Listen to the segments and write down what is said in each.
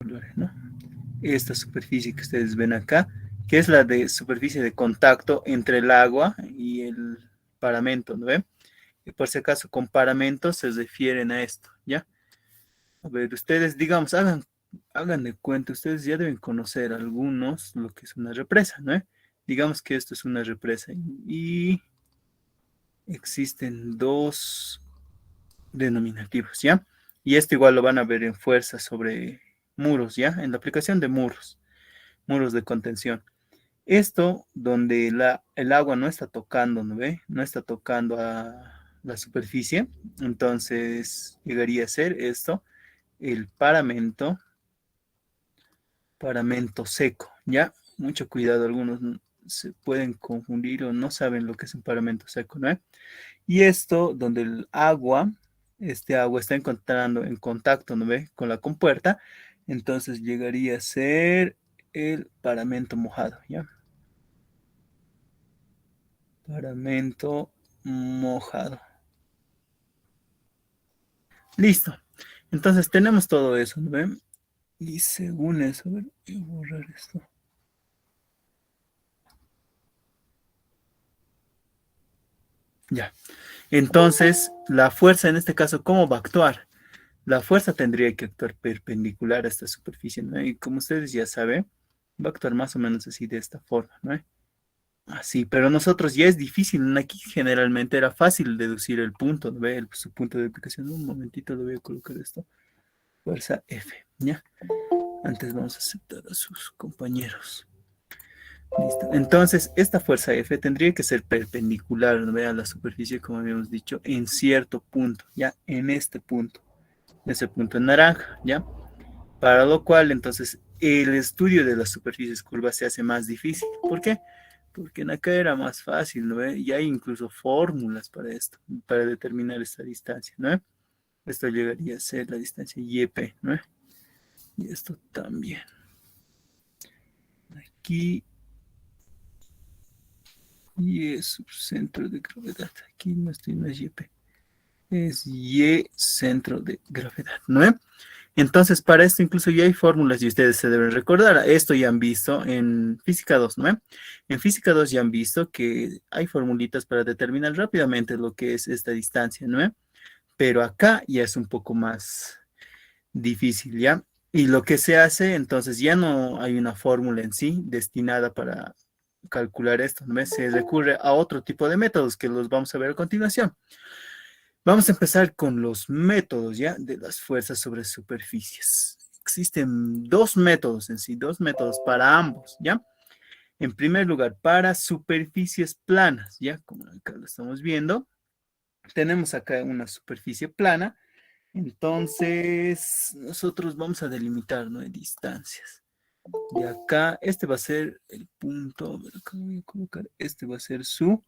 ¿no? Esta superficie que ustedes ven acá, que es la de superficie de contacto entre el agua y el paramento, ¿no ven? Y por si acaso con paramento se refieren a esto, ¿ya? A ver, ustedes, digamos, hagan de cuenta, ustedes ya deben conocer algunos lo que es una represa, ¿no? Digamos que esto es una represa y existen dos denominativos, ¿ya? Y esto igual lo van a ver en fuerza sobre muros, ¿ya? En la aplicación de muros de contención. Esto donde el agua no está tocando, ¿no ve? No está tocando a la superficie, entonces llegaría a ser esto, el paramento seco, ¿ya? Mucho cuidado, algunos se pueden confundir o no saben lo que es un paramento seco, ¿no? Y esto donde este agua está encontrando en contacto, ¿no ve? Con la compuerta, entonces llegaría a ser el paramento mojado, ¿ya? Paramento mojado. Listo. Entonces tenemos todo eso, ¿no ven? Y según eso, a ver, voy a borrar esto. Ya. Entonces, la fuerza en este caso, ¿cómo va a actuar? La fuerza tendría que actuar perpendicular a esta superficie, ¿no? Y como ustedes ya saben, va a actuar más o menos así de esta forma, ¿no? Así, pero nosotros ya es difícil, ¿no? Aquí generalmente era fácil deducir el punto, ¿no ve? Su punto de aplicación. Un momentito, le voy a colocar esto. Fuerza F, ¿ya? Antes vamos a aceptar a sus compañeros. Listo. Entonces, esta fuerza F tendría que ser perpendicular, ¿no? A la superficie, como habíamos dicho, en cierto punto, ¿ya? En este punto, ese punto en naranja, ¿ya? Para lo cual, entonces, el estudio de las superficies curvas se hace más difícil. ¿Por qué? Porque en acá era más fácil, ¿no? Y hay incluso fórmulas para esto, para determinar esta distancia, ¿no? Esto llegaría a ser la distancia YP, ¿no? Y esto también. Aquí y es su centro de gravedad. Aquí no estoy, no es YP. Es Y centro de gravedad, ¿no? Entonces, para esto incluso ya hay fórmulas y ustedes se deben recordar. Esto ya han visto en física 2, ¿no? En física 2 ya han visto que hay formulitas para determinar rápidamente lo que es esta distancia, ¿no? Pero acá ya es un poco más difícil, ¿ya? Y lo que se hace, entonces ya no hay una fórmula en sí destinada para calcular esto, ¿no? Se recurre a otro tipo de métodos que los vamos a ver a continuación. Vamos a empezar con los métodos, ¿ya? De las fuerzas sobre superficies. Existen dos métodos en sí, dos métodos para ambos, ¿ya? En primer lugar, para superficies planas, ¿ya? Como acá lo estamos viendo, tenemos acá una superficie plana. Entonces, nosotros vamos a delimitar, ¿no? Distancias. De acá, este va a ser el punto, a ver, acá voy a colocar, este va a ser su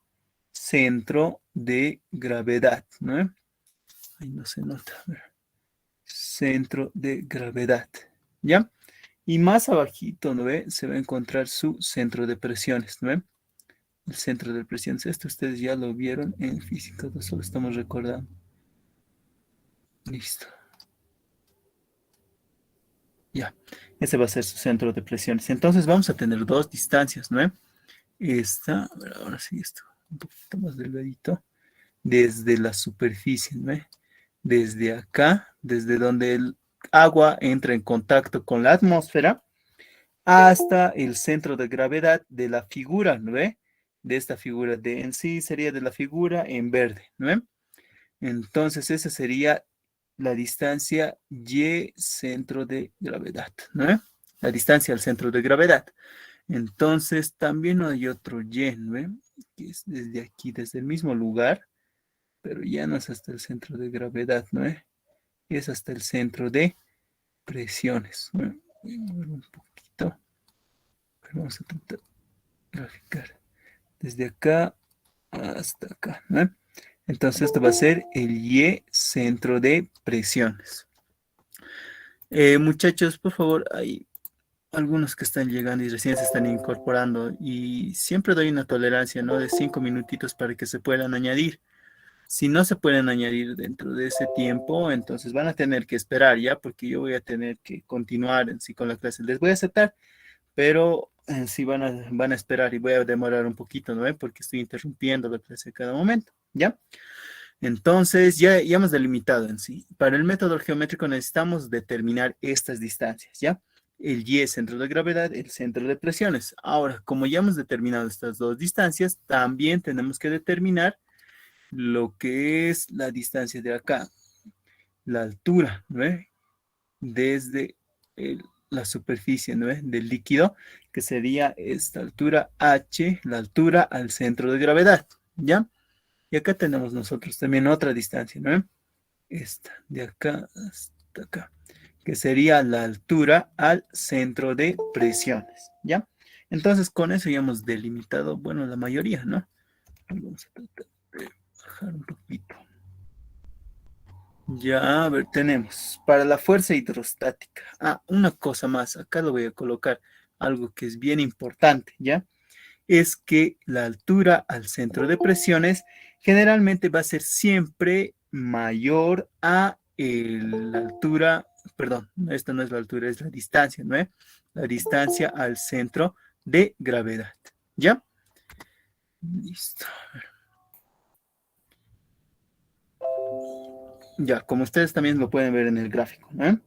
centro de gravedad, ¿no? Ahí no se nota, a ver. Centro de gravedad, ¿ya? Y más abajito, ¿no ve? Se va a encontrar su centro de presiones, ¿no ve? El centro de presiones, esto ustedes ya lo vieron en física, solo estamos recordando. Listo. Ya, ese va a ser su centro de presiones. Entonces vamos a tener dos distancias, ¿no? Esta, a ver, ahora sí, esto, un poquito más delgadito, desde la superficie, ¿no? Desde acá, desde donde el agua entra en contacto con la atmósfera, hasta el centro de gravedad de la figura, ¿no? De esta figura de en sí sería de la figura en verde, ¿no? Entonces esa sería la distancia Y centro de gravedad, ¿no? La distancia al centro de gravedad. Entonces también hay otro Y, ¿no? Que es desde aquí, desde el mismo lugar, pero ya no es hasta el centro de gravedad, ¿no? Es hasta el centro de presiones, ¿no? Voy a mover un poquito, pero vamos a tratar de graficar desde acá hasta acá, ¿no? Entonces esto va a ser el Y centro de presiones. Muchachos, por favor, hay algunos que están llegando y recién se están incorporando y siempre doy una tolerancia, ¿no? De 5 minutitos para que se puedan añadir. Si no se pueden añadir dentro de ese tiempo, entonces van a tener que esperar ya, porque yo voy a tener que continuar en sí con la clase. Les voy a aceptar, pero sí van a esperar y voy a demorar un poquito, ¿no? Porque estoy interrumpiendo la clase a cada momento, ¿ya? Entonces, ya hemos delimitado en sí. Para el método geométrico necesitamos determinar estas distancias, ¿ya? El Y es centro de gravedad, el centro de presiones. Ahora, como ya hemos determinado estas dos distancias, también tenemos que determinar lo que es la distancia de acá, la altura, ¿no? Desde la superficie, ¿no? Del líquido, que sería esta altura H, la altura al centro de gravedad, ¿ya? Y acá tenemos nosotros también otra distancia, ¿no? Esta, de acá hasta acá, que sería la altura al centro de presiones, ¿ya? Entonces, con eso ya hemos delimitado, bueno, la mayoría, ¿no? Vamos a tratar de bajar un poquito. Ya, a ver, tenemos para la fuerza hidrostática. Ah, una cosa más, acá lo voy a colocar, algo que es bien importante, ¿ya? Es que la altura al centro de presiones generalmente va a ser siempre mayor a la altura, perdón, esta no es la altura, es la distancia, ¿no? La distancia al centro de gravedad, ¿ya? Listo. Ya, como ustedes también lo pueden ver en el gráfico, ¿no?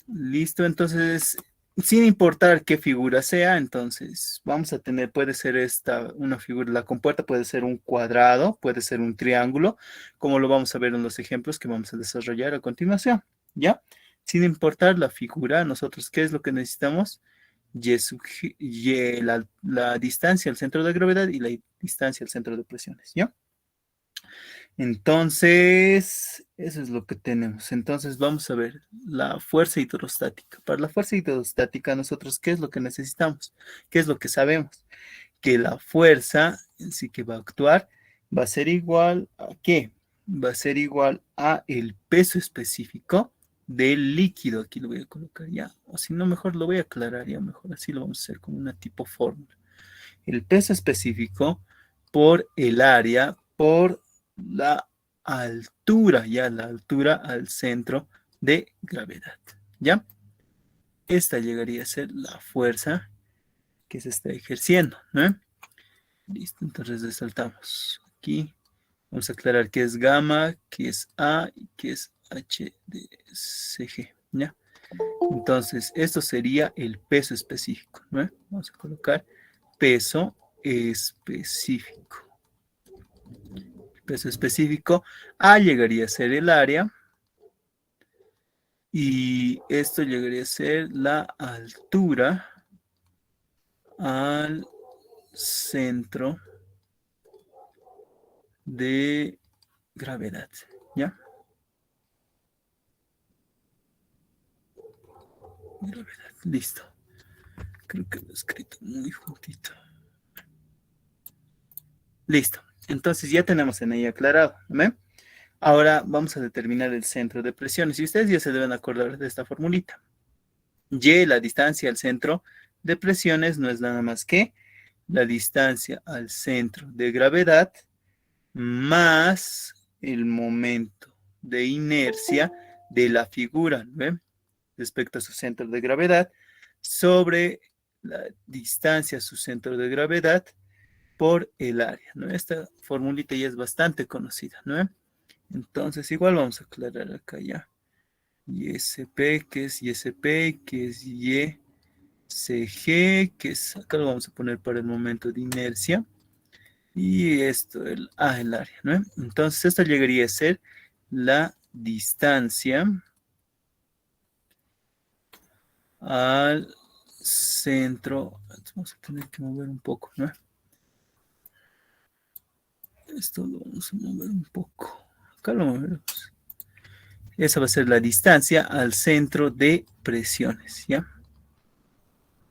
Listo, entonces, sin importar qué figura sea, entonces vamos a tener, puede ser esta, una figura, la compuerta puede ser un cuadrado, puede ser un triángulo, como lo vamos a ver en los ejemplos que vamos a desarrollar a continuación, ¿ya? Sin importar la figura, nosotros, ¿qué es lo que necesitamos? La distancia al centro de gravedad y la distancia al centro de presiones, ¿ya? Entonces, eso es lo que tenemos. Entonces, vamos a ver la fuerza hidrostática. Para la fuerza hidrostática, nosotros, ¿qué es lo que necesitamos? ¿Qué es lo que sabemos? Que la fuerza en sí que va a actuar va a ser igual a ¿qué? Va a ser igual a el peso específico del líquido. Aquí lo voy a colocar ya. O si no, mejor lo voy a aclarar ya. Mejor así lo vamos a hacer como una tipo fórmula. El peso específico por el área, por la altura, ya la altura al centro de gravedad, ¿ya? Esta llegaría a ser la fuerza que se está ejerciendo, ¿no? Listo, entonces resaltamos aquí. Vamos a aclarar qué es gamma, qué es A y qué es H de CG, ¿ya? Entonces, esto sería el peso específico, ¿no? Vamos a colocar peso específico. Peso específico. A llegaría a ser el área. Y esto llegaría a ser la altura al centro de gravedad. ¿Ya? Gravedad. Listo. Creo que lo he escrito muy juntito. Listo. Entonces ya tenemos en ella aclarado. ¿Ve? Ahora vamos a determinar el centro de presiones. Y ustedes ya se deben acordar de esta formulita. Y, la distancia al centro de presiones, no es nada más que la distancia al centro de gravedad más el momento de inercia de la figura, ¿ve? Respecto a su centro de gravedad sobre la distancia a su centro de gravedad por el área, ¿no? Esta formulita ya es bastante conocida, ¿no? Entonces, igual vamos a aclarar acá ya. ISP, que es ISP, que es YCG, que es, acá lo vamos a poner para el momento de inercia. Y esto, el área, ¿no? Entonces, esto llegaría a ser la distancia al centro. Vamos a tener que mover un poco, ¿no? Esto lo vamos a mover un poco. Acá lo movemos. Esa va a ser la distancia al centro de presiones, ¿ya?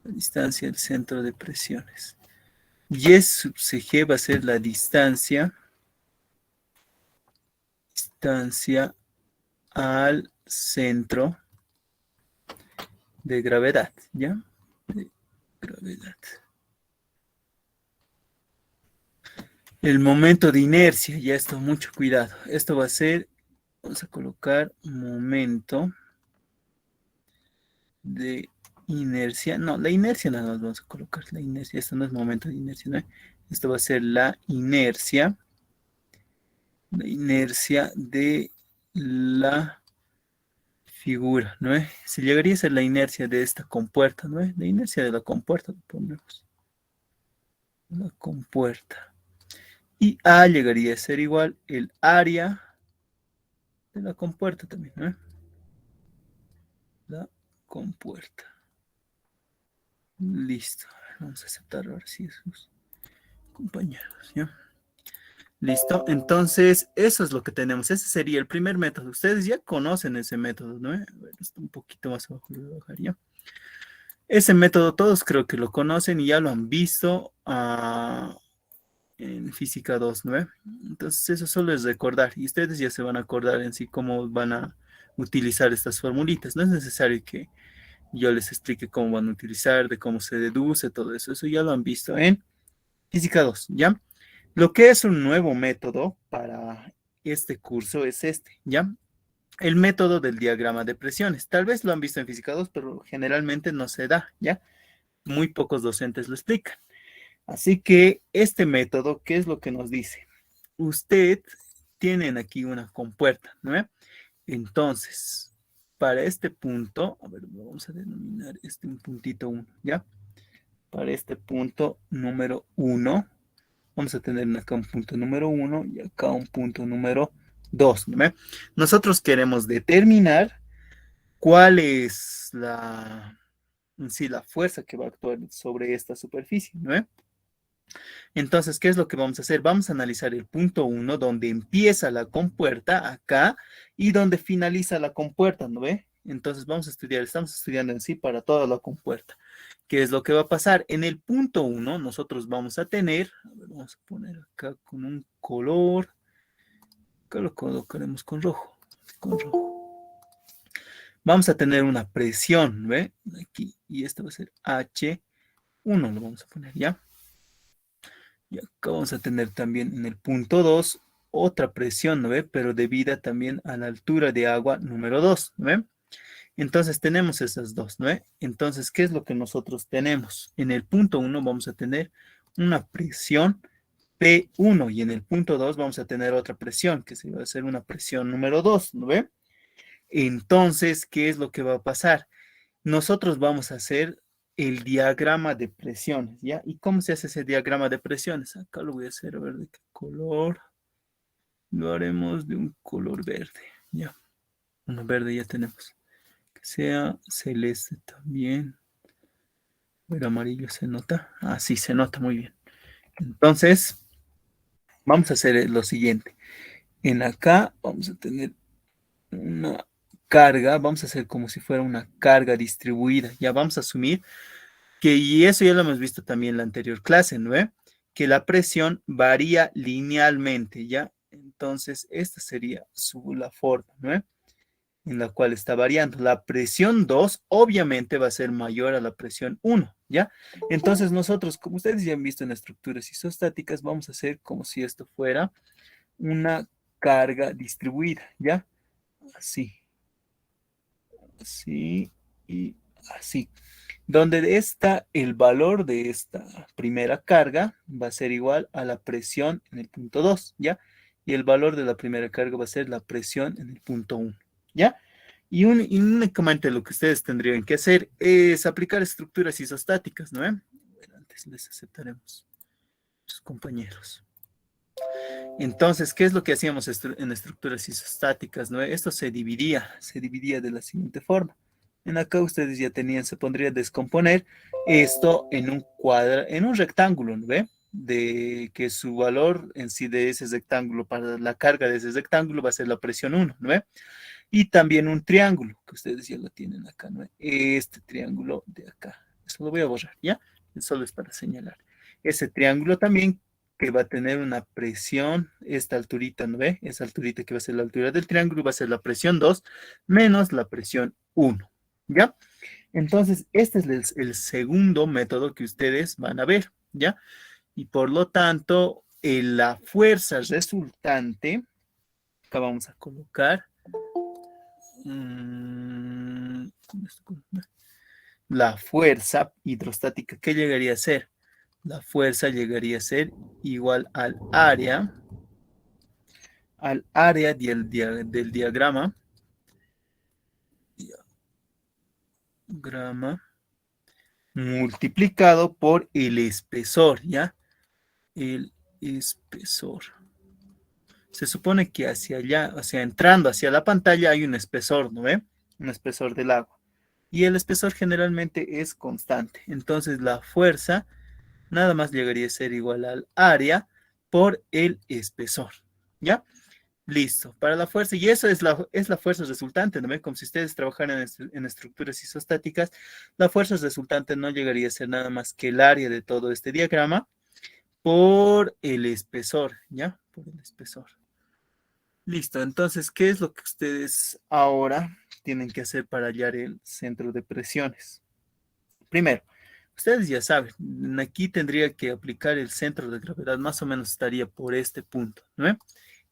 La distancia al centro de presiones. Y es sub CG va a ser la distancia al centro de gravedad, ¿ya? De gravedad. El momento de inercia, ya esto, mucho cuidado. Esto va a ser, vamos a colocar momento de inercia. No, la inercia nada más vamos a colocar. La inercia, esto no es momento de inercia, ¿no? Esto va a ser la inercia. La inercia de la figura, ¿no? Se llegaría a ser la inercia de esta compuerta, ¿no? La inercia de la compuerta, lo ponemos. La compuerta. Y A llegaría a ser igual el área de la compuerta también, ¿no? La compuerta. Listo. Vamos a aceptar ahora sí esos compañeros, ¿ya? Listo. Entonces, eso es lo que tenemos. Ese sería el primer método. Ustedes ya conocen ese método, ¿no? A ver, está un poquito más abajo, lo voy a bajar ya. Ese método todos creo que lo conocen y ya lo han visto en física 2, ¿no? Entonces, eso solo es recordar. Y ustedes ya se van a acordar en sí cómo van a utilizar estas formulitas. No es necesario que yo les explique cómo van a utilizar, de cómo se deduce, todo eso. Eso ya lo han visto en física 2, ¿ya? Lo que es un nuevo método para este curso es este, ¿ya? El método del diagrama de presiones. Tal vez lo han visto en física 2, pero generalmente no se da, ¿ya? Muy pocos docentes lo explican. Así que este método, ¿qué es lo que nos dice? Usted tienen aquí una compuerta, ¿no? Entonces, para este punto, a ver, vamos a denominar este un puntito 1, ¿ya? Para este punto número 1, vamos a tener acá un punto número 1 y acá un punto número 2, ¿no? Nosotros queremos determinar cuál es sí, la fuerza que va a actuar sobre esta superficie, ¿no? Entonces, ¿qué es lo que vamos a hacer? Vamos a analizar el punto 1, donde empieza la compuerta acá y donde finaliza la compuerta, ¿no ve? Entonces vamos a estudiar, estamos estudiando en sí para toda la compuerta. ¿Qué es lo que va a pasar? En el punto 1 nosotros vamos a tener, a ver, vamos a poner acá con un color, acá lo colocaremos con rojo, con rojo. Vamos a tener una presión, ¿ve? Aquí, y esto va a ser H1, lo vamos a poner, ¿ya? Y acá vamos a tener también en el punto 2 otra presión, ¿no ve? Pero debida también a la altura de agua número 2, ¿no ve? Entonces tenemos esas dos, ¿no ve? Entonces, ¿qué es lo que nosotros tenemos? En el punto 1 vamos a tener una presión P1 y en el punto 2 vamos a tener otra presión, que se va a hacer una presión número 2, ¿no ve? Entonces, ¿qué es lo que va a pasar? Nosotros vamos a hacer el diagrama de presiones, ¿ya? ¿Y cómo se hace ese diagrama de presiones? Acá lo voy a hacer, a ver de qué color. Lo haremos de un color verde, ¿ya? Uno verde ya tenemos. Que sea celeste también. El amarillo se nota. Ah, sí, se nota muy bien. Entonces, vamos a hacer lo siguiente. En acá vamos a tener una carga, vamos a hacer como si fuera una carga distribuida. Ya vamos a asumir que, y eso ya lo hemos visto también en la anterior clase, ¿no? Que la presión varía linealmente, ¿ya? Entonces, esta sería la forma, ¿no? En la cual está variando. La presión 2 obviamente va a ser mayor a la presión 1, ¿ya? Entonces, nosotros, como ustedes ya han visto en estructuras isostáticas, vamos a hacer como si esto fuera una carga distribuida, ¿ya? Así, así y así. Donde está el valor de esta primera carga va a ser igual a la presión en el punto 2, ¿ya? Y el valor de la primera carga va a ser la presión en el punto 1, ¿ya? Y únicamente lo que ustedes tendrían que hacer es aplicar estructuras isostáticas, ¿no? Antes les aceptaremos, sus compañeros. Entonces, ¿qué es lo que hacíamos en estructuras isostáticas, no? Esto se dividía de la siguiente forma. En acá ustedes ya tenían, se pondría a descomponer esto en un en un rectángulo, ¿no ve? De que su valor en sí de ese rectángulo, para la carga de ese rectángulo va a ser la presión 1, ¿no ve? Y también un triángulo, que ustedes ya lo tienen acá, ¿no ve? Este triángulo de acá. Eso lo voy a borrar, ¿ya? Solo es para señalar. Ese triángulo también que va a tener una presión, esta alturita, ¿no ve? Esa alturita que va a ser la altura del triángulo va a ser la presión 2 menos la presión 1, ¿ya? Entonces, este es el segundo método que ustedes van a ver, ¿ya? Y por lo tanto, la fuerza resultante, acá vamos a colocar la fuerza hidrostática, ¿qué llegaría a ser? La fuerza llegaría a ser igual al área del diagrama, multiplicado por el espesor, ¿ya? El espesor. Se supone que hacia allá, o sea, entrando hacia la pantalla hay un espesor, ¿no ve? Un espesor del agua. Y el espesor generalmente es constante. Entonces la fuerza nada más llegaría a ser igual al área por el espesor, ¿ya? Listo, para la fuerza, y eso es la fuerza resultante, ¿no ven? Como si ustedes trabajaran en estructuras isostáticas, la fuerza resultante no llegaría a ser nada más que el área de todo este diagrama por el espesor, ¿ya? Por el espesor. Listo, entonces, ¿qué es lo que ustedes ahora tienen que hacer para hallar el centro de presiones? Primero, ustedes ya saben, aquí tendría que aplicar el centro de gravedad, más o menos estaría por este punto, ¿no?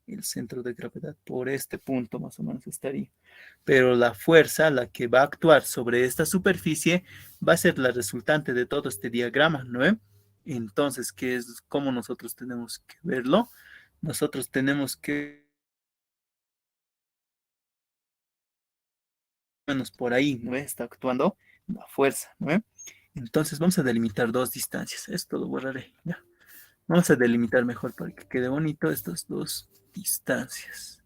El centro de gravedad por este punto más o menos estaría. Pero la fuerza, la que va a actuar sobre esta superficie, va a ser la resultante de todo este diagrama, ¿no? Entonces, ¿qué es? ¿Cómo nosotros tenemos que verlo? Nosotros tenemos que, menos por ahí, ¿no? Está actuando la fuerza, ¿no? Entonces vamos a delimitar dos distancias. Esto lo borraré, ¿ya? Vamos a delimitar mejor para que quede bonito estas dos distancias.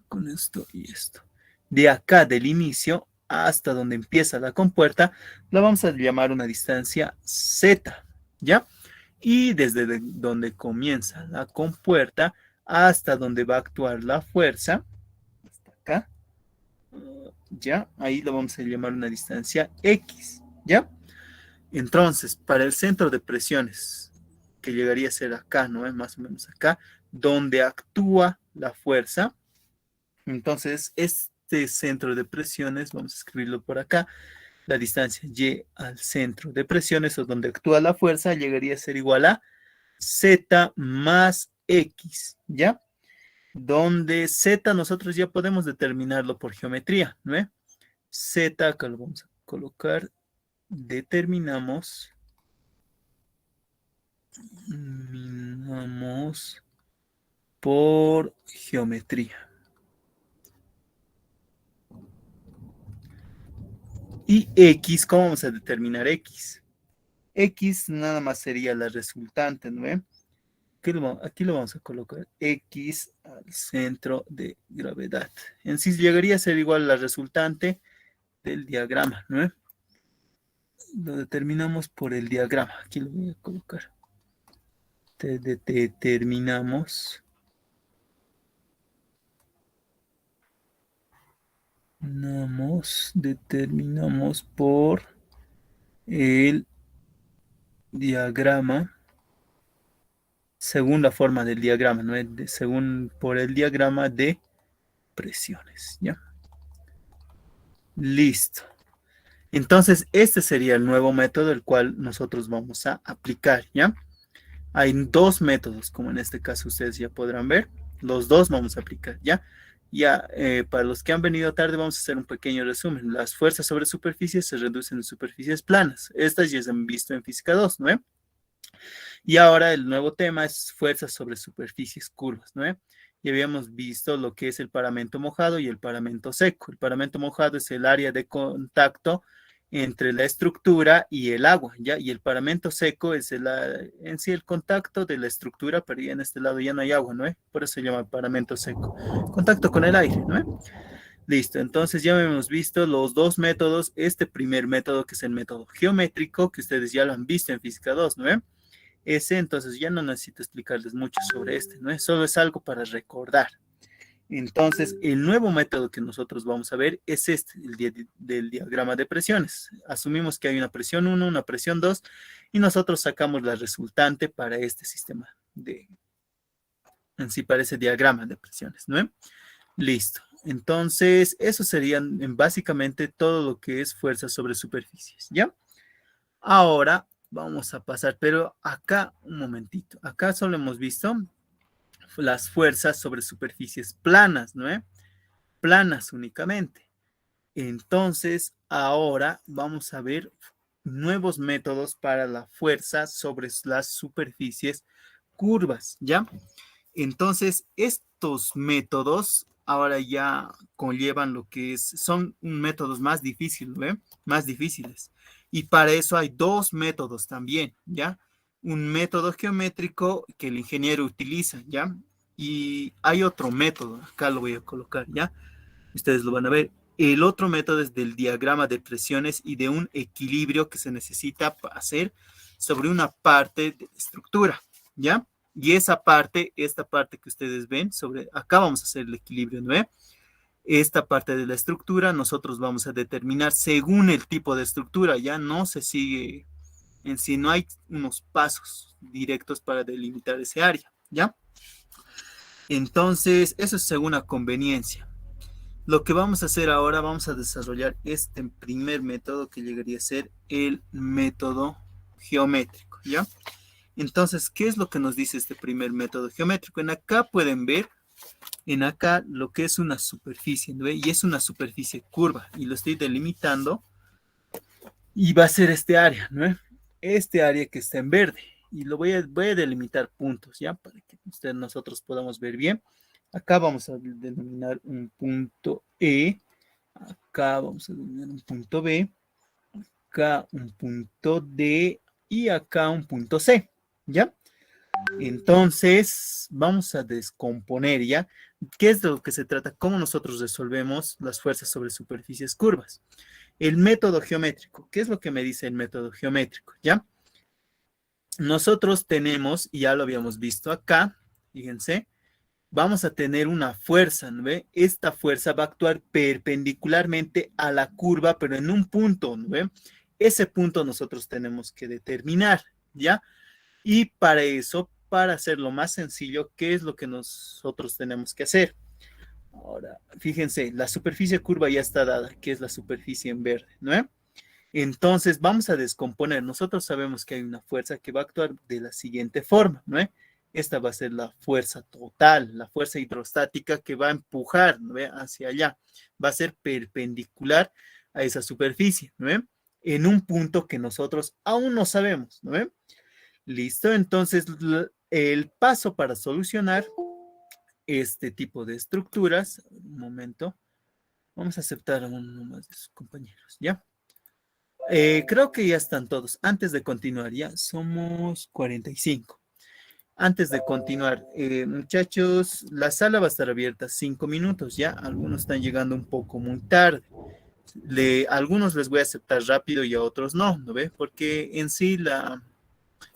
Con esto y esto. De acá del inicio hasta donde empieza la compuerta, la vamos a llamar una distancia Z, ¿ya? Y desde donde comienza la compuerta hasta donde va a actuar la fuerza, hasta acá, ¿ya? Ahí lo vamos a llamar una distancia X, ¿ya? Entonces, para el centro de presiones, que llegaría a ser acá, ¿no? Más o menos acá, donde actúa la fuerza. Entonces, este centro de presiones, vamos a escribirlo por acá, la distancia Y al centro de presiones o donde actúa la fuerza llegaría a ser igual a Z más X, ¿ya? Donde Z nosotros ya podemos determinarlo por geometría, ¿no? Z, acá lo vamos a colocar, determinamos por geometría. Y X, ¿cómo vamos a determinar X? X nada más sería la resultante, ¿no? Aquí lo vamos a colocar X al centro de gravedad. En sí llegaría a ser igual a la resultante del diagrama, ¿no? Lo determinamos por el diagrama. Aquí lo voy a colocar. Determinamos por el diagrama según la forma del diagrama, ¿no? Según por el diagrama de presiones, ¿ya? Listo. Entonces, este sería el nuevo método el cual nosotros vamos a aplicar, ¿ya? Hay dos métodos, como en este caso ustedes ya podrán ver. Los dos vamos a aplicar, ¿ya? Ya, para los que han venido tarde, vamos a hacer un pequeño resumen. Las fuerzas sobre superficies se reducen en superficies planas. Estas ya se han visto en física 2, ¿no? Y ahora el nuevo tema es fuerzas sobre superficies curvas, ¿no? Y habíamos visto lo que es el paramento mojado y el paramento seco. El paramento mojado es el área de contacto entre la estructura y el agua, ¿ya? Y el paramento seco es en sí el contacto de la estructura, pero ya en este lado ya no hay agua, ¿no? Por eso se llama paramento seco. Contacto con el aire, ¿no? Listo, entonces ya hemos visto los dos métodos. Este primer método, que es el método geométrico, que ustedes ya lo han visto en física 2, ¿no? Ese, entonces ya no necesito explicarles mucho sobre este, ¿no? Solo es algo para recordar. Entonces, el nuevo método que nosotros vamos a ver es este, del diagrama de presiones. Asumimos que hay una presión 1, una presión 2, y nosotros sacamos la resultante para este sistema en sí, para ese diagrama de presiones, ¿no? Listo. Entonces, eso serían básicamente todo lo que es fuerza sobre superficies, ¿ya? Ahora Vamos a pasar, pero acá un momentito. Acá solo hemos visto las fuerzas sobre superficies planas, ¿no? Planas únicamente. Entonces, ahora vamos a ver nuevos métodos para la fuerza sobre las superficies curvas, ¿ya? Entonces, estos métodos ahora ya conllevan lo que es, son métodos más difíciles, ¿ve? Más difíciles. Y para eso hay dos métodos también, ¿ya? Un método geométrico que el ingeniero utiliza, ¿ya? Y hay otro método, acá lo voy a colocar, ¿ya? Ustedes lo van a ver. El otro método es del diagrama de presiones y de un equilibrio que se necesita hacer sobre una parte de estructura, ¿ya? Y esa parte, esta parte que ustedes ven, sobre acá vamos a hacer el equilibrio, ¿no? Esta parte de la estructura nosotros vamos a determinar según el tipo de estructura, ya no se sigue en sí, no hay unos pasos directos para delimitar ese área, ¿ya? Entonces, eso es según la conveniencia. Lo que vamos a hacer ahora, vamos a desarrollar este primer método que llegaría a ser el método geométrico, ¿ya? Entonces, ¿qué es lo que nos dice este primer método geométrico? En acá pueden ver, en acá lo que es una superficie, ¿no? Y es una superficie curva, y lo estoy delimitando, y va a ser este área, ¿no? Este área que está en verde, y lo voy a delimitar puntos, ¿ya? Para que nosotros podamos ver bien. Acá vamos a denominar un punto E, acá vamos a denominar un punto B, acá un punto D y acá un punto C, ¿ya? Entonces, vamos a descomponer, ¿ya? ¿Qué es de lo que se trata? ¿Cómo nosotros resolvemos las fuerzas sobre superficies curvas? El método geométrico. ¿Qué es lo que me dice el método geométrico? ¿Ya? Nosotros tenemos, y ya lo habíamos visto acá, fíjense, vamos a tener una fuerza, ¿no ve? Esta fuerza va a actuar perpendicularmente a la curva, pero en un punto, ¿no ve? Ese punto nosotros tenemos que determinar, ¿ya? Y para eso, para hacerlo más sencillo, ¿qué es lo que nosotros tenemos que hacer? Ahora, fíjense, la superficie curva ya está dada, que es la superficie en verde, ¿no? Entonces, vamos a descomponer. Nosotros sabemos que hay una fuerza que va a actuar de la siguiente forma, ¿no? Esta va a ser la fuerza total, la fuerza hidrostática que va a empujar, ¿no? Hacia allá. Va a ser perpendicular a esa superficie, ¿no? En un punto que nosotros aún no sabemos, ¿no? Listo, entonces el paso para solucionar este tipo de estructuras, un momento, vamos a aceptar a uno más de sus compañeros, ¿ya? Creo que ya están todos. Antes de continuar, ya somos 45. Antes de continuar, muchachos, la sala va a estar abierta 5 minutos, ¿ya? Algunos están llegando un poco muy tarde. Algunos les voy a aceptar rápido y a otros no, ¿no ve? Porque en sí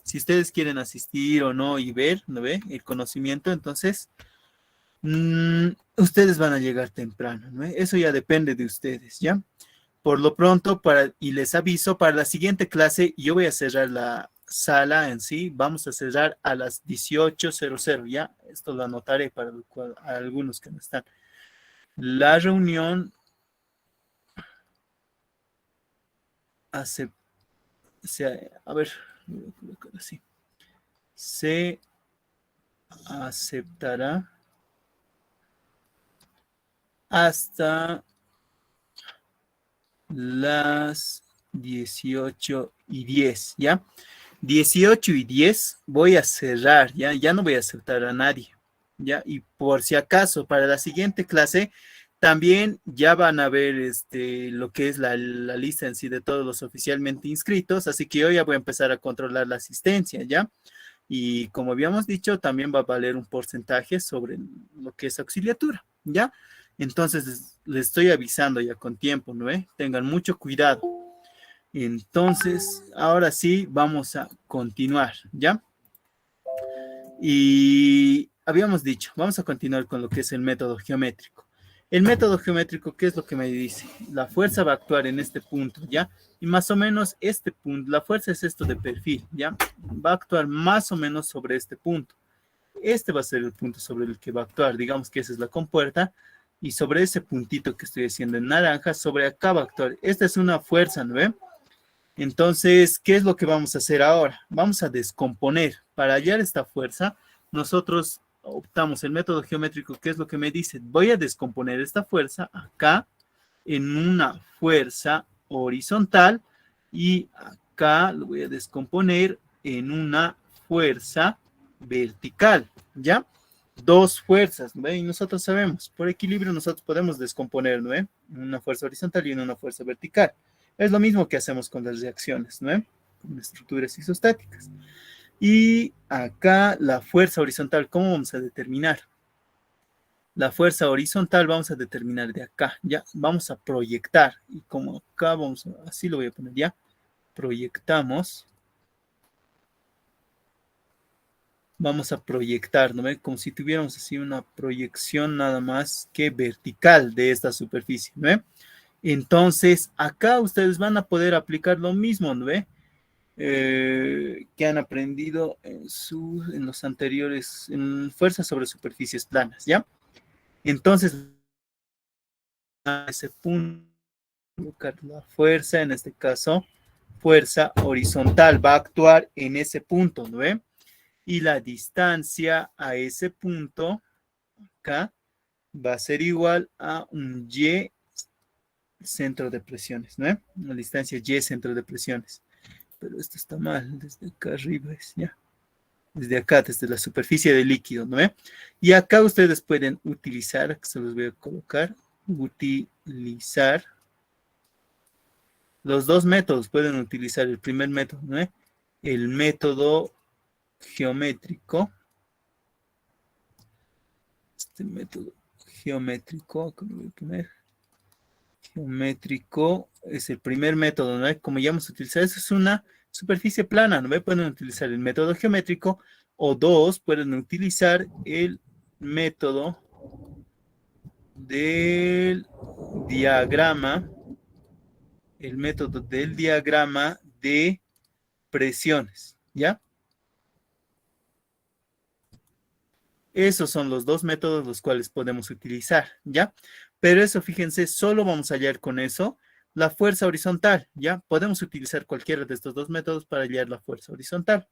si ustedes quieren asistir o no y ver, ¿no ve? El conocimiento, entonces, ustedes van a llegar temprano, ¿no ve? Eso ya depende de ustedes, ¿ya? Por lo pronto, y les aviso, para la siguiente clase yo voy a cerrar la sala en sí, vamos a cerrar a las 18:00, ¿ya? Esto lo anotaré para algunos que no están. La reunión hace, a ver, voy a colocar así. Se aceptará hasta las 18:10, ¿ya? 18:10 voy a cerrar, ¿ya? Ya no voy a aceptar a nadie, ¿ya? Y por si acaso, para la siguiente clase, también ya van a ver lo que es la lista en sí de todos los oficialmente inscritos, así que yo ya voy a empezar a controlar la asistencia, ¿ya? Y como habíamos dicho, también va a valer un porcentaje sobre lo que es auxiliatura, ¿ya? Entonces, les estoy avisando ya con tiempo, ¿no? Tengan mucho cuidado. Entonces, ahora sí, vamos a continuar, ¿ya? Y habíamos dicho, vamos a continuar con lo que es el método geométrico. El método geométrico, ¿qué es lo que me dice? La fuerza va a actuar en este punto, ¿ya? Y más o menos este punto, la fuerza es esto de perfil, ¿ya? Va a actuar más o menos sobre este punto. Este va a ser el punto sobre el que va a actuar, digamos que esa es la compuerta, y sobre ese puntito que estoy haciendo en naranja, sobre acá va a actuar. Esta es una fuerza, ¿no ve? Entonces, ¿qué es lo que vamos a hacer ahora? Vamos a descomponer. Para hallar esta fuerza, nosotros optamos el método geométrico. ¿Qué es lo que me dice? Voy a descomponer esta fuerza acá en una fuerza horizontal y acá lo voy a descomponer en una fuerza vertical, ¿ya? Dos fuerzas, ¿no? Y nosotros sabemos, por equilibrio nosotros podemos descomponer, ¿no? En una fuerza horizontal y en una fuerza vertical. Es lo mismo que hacemos con las reacciones, ¿no? Con estructuras isostáticas. Y acá la fuerza horizontal, ¿cómo vamos a determinar? La fuerza horizontal vamos a determinar de acá, ya, vamos a proyectar, y como acá vamos a, así lo voy a poner ya, proyectamos, vamos a proyectar, ¿no ve? Como si tuviéramos así una proyección nada más que vertical de esta superficie, ¿no ve? Entonces, acá ustedes van a poder aplicar lo mismo, ¿no ve? Que han aprendido en los anteriores, en fuerzas sobre superficies planas, ¿ya? Entonces, a ese punto, la fuerza, en este caso, fuerza horizontal, va a actuar en ese punto, ¿no ve? Y la distancia a ese punto, acá, va a ser igual a un Y centro de presiones, ¿no ve? Una distancia Y centro de presiones. Pero esto está mal, desde acá arriba es, ¿ya? Desde acá, desde la superficie del líquido, ¿no ve? Y acá ustedes pueden utilizar, que se los voy a colocar, utilizar los dos métodos. Pueden utilizar el primer método, ¿no? El método geométrico. Este método geométrico, ¿cómo voy a poner? Geométrico es el primer método, ¿no? Como ya hemos utilizado, eso es una superficie plana, ¿no? Pueden utilizar el método geométrico o dos, pueden utilizar el método del diagrama, el método del diagrama de presiones, ¿ya? Esos son los dos métodos los cuales podemos utilizar, ¿ya? Pero eso, fíjense, solo vamos a hallar con eso la fuerza horizontal, ¿ya? Podemos utilizar cualquiera de estos dos métodos para hallar la fuerza horizontal.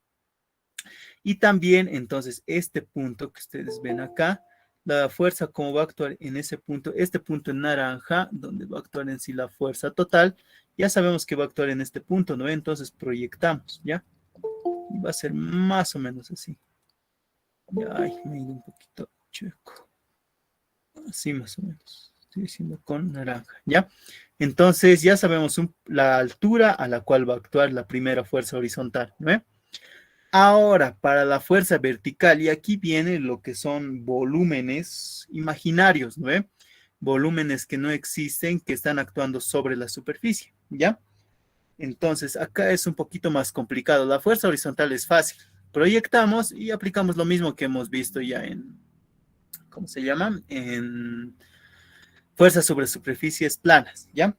Y también, entonces, este punto que ustedes ven acá, la fuerza, cómo va a actuar en ese punto, este punto en naranja, donde va a actuar en sí la fuerza total, ya sabemos que va a actuar en este punto, ¿no? Entonces proyectamos, ¿ya? Y va a ser más o menos así. Ya, ay, me he ido un poquito chueco. Así más o menos. Estoy diciendo con naranja, ¿ya? Entonces ya sabemos la altura a la cual va a actuar la primera fuerza horizontal, ¿no? Ahora, para la fuerza vertical, y aquí viene lo que son volúmenes imaginarios, ¿no? Volúmenes que no existen, que están actuando sobre la superficie, ¿ya? Entonces, acá es un poquito más complicado. La fuerza horizontal es fácil. Proyectamos y aplicamos lo mismo que hemos visto ya en, ¿cómo se llama? En fuerza sobre superficies planas, ¿ya?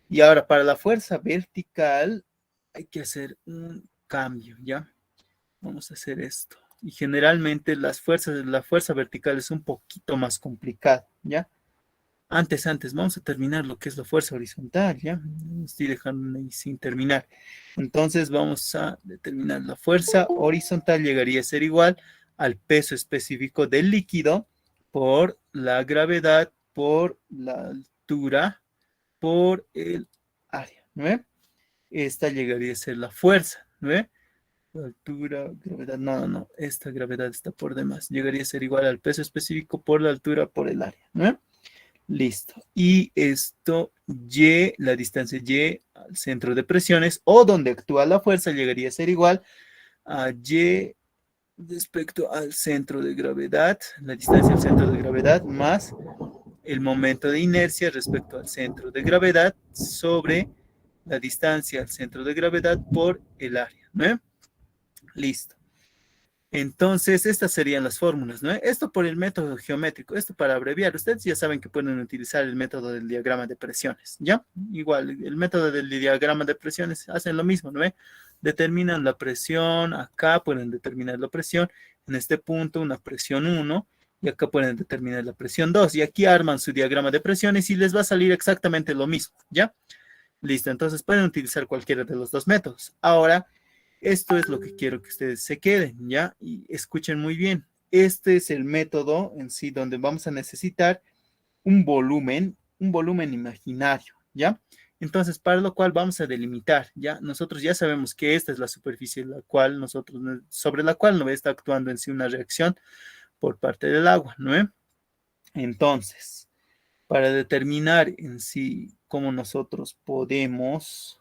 Y ahora para la fuerza vertical hay que hacer un cambio, ¿ya? Vamos a hacer esto. Y generalmente la fuerza vertical es un poquito más complicada, ¿ya? Antes, vamos a terminar lo que es la fuerza horizontal, ¿ya? Estoy dejando ahí sin terminar. Entonces vamos a determinar la fuerza horizontal, llegaría a ser igual al peso específico del líquido por la gravedad, por la altura, por el área, ¿no ve? Esta llegaría a ser la fuerza, ¿no ve? La altura, gravedad, no, esta gravedad está por demás. Llegaría a ser igual al peso específico por la altura, por el área, ¿no ve? Listo. Y esto, Y, la distancia Y al centro de presiones o donde actúa la fuerza llegaría a ser igual a Y respecto al centro de gravedad, la distancia al centro de gravedad más el momento de inercia respecto al centro de gravedad sobre la distancia al centro de gravedad por el área, ¿no? Listo. Entonces, estas serían las fórmulas, ¿no? Esto por el método geométrico, esto para abreviar. Ustedes ya saben que pueden utilizar el método del diagrama de presiones, ¿ya? Igual, el método del diagrama de presiones hacen lo mismo, ¿no? Determinan la presión, acá pueden determinar la presión, en este punto una presión 1, y acá pueden determinar la presión 2, y aquí arman su diagrama de presiones y les va a salir exactamente lo mismo, ¿ya? Listo, entonces pueden utilizar cualquiera de los dos métodos. Ahora, esto es lo que quiero que ustedes se queden, ¿ya? Y escuchen muy bien. Este es el método en sí donde vamos a necesitar un volumen imaginario, ¿ya? Entonces, para lo cual vamos a delimitar, ¿ya? Nosotros ya sabemos que esta es la superficie la cual nosotros, sobre la cual no está actuando en sí una reacción por parte del agua, ¿no? Entonces, para determinar en sí cómo nosotros podemos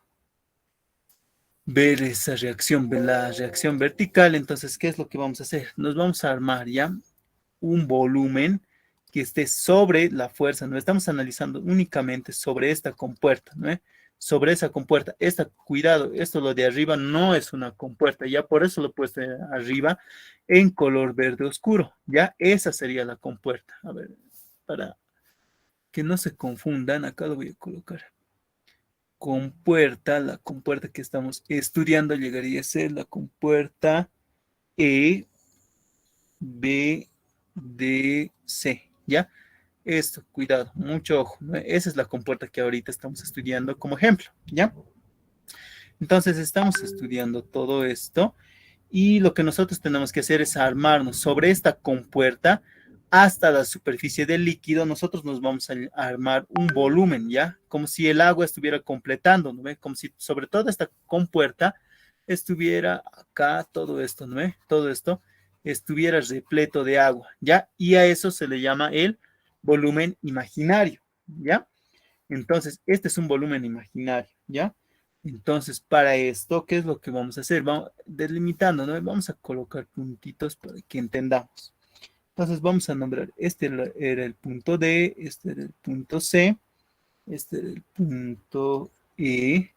ver esa reacción, ver la reacción vertical, entonces, ¿qué es lo que vamos a hacer? Nos vamos a armar ya un volumen que esté sobre la fuerza, no estamos analizando únicamente sobre esta compuerta, ¿no? Sobre esa compuerta, cuidado, esto lo de arriba no es una compuerta, ya por eso lo he puesto arriba en color verde oscuro, ya esa sería la compuerta. A ver, para que no se confundan, acá lo voy a colocar. Compuerta, la compuerta que estamos estudiando llegaría a ser la compuerta E, B, D, C, ¿ya? Esto, cuidado, mucho ojo, ¿no? Esa es la compuerta que ahorita estamos estudiando como ejemplo, ¿ya? Entonces estamos estudiando todo esto y lo que nosotros tenemos que hacer es armarnos sobre esta compuerta hasta la superficie del líquido. Nosotros nos vamos a armar un volumen, ¿ya? Como si el agua estuviera completando, ¿no ve? Como si sobre toda esta compuerta estuviera acá todo esto, ¿no ve? Todo esto estuviera repleto de agua, ¿ya? Y a eso se le llama el volumen imaginario, ¿ya? Entonces, este es un volumen imaginario, ¿ya? Entonces, para esto, ¿qué es lo que vamos a hacer? Vamos delimitando, ¿no? Vamos a colocar puntitos para que entendamos. Entonces, vamos a nombrar, este era el punto D, este era el punto C, este era el punto E,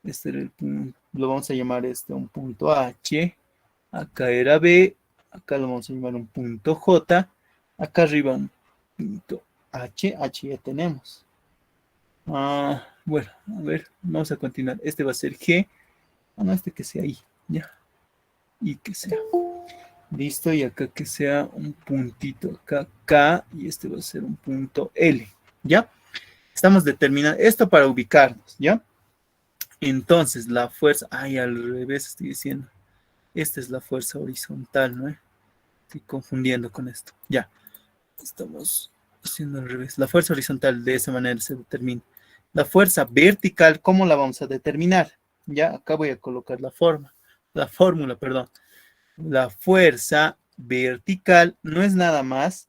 este era el punto, lo vamos a llamar este un punto H, acá era B, acá lo vamos a llamar un punto J, acá arriba un punto H ya tenemos. Bueno, a ver, vamos a continuar. Este va a ser G. No, este que sea I, ya. Y que sea. Listo, y acá que sea un puntito, acá K, y este va a ser un punto L, ¿ya? Estamos determinando esto para ubicarnos, ¿ya? Entonces, la fuerza, al revés estoy diciendo. Esta es la fuerza horizontal, ¿no? Estoy confundiendo con esto, ya. Estamos haciendo al revés. La fuerza horizontal de esa manera se determina. La fuerza vertical, ¿cómo la vamos a determinar? Ya, acá voy a colocar la fórmula, perdón. La fuerza vertical no es nada más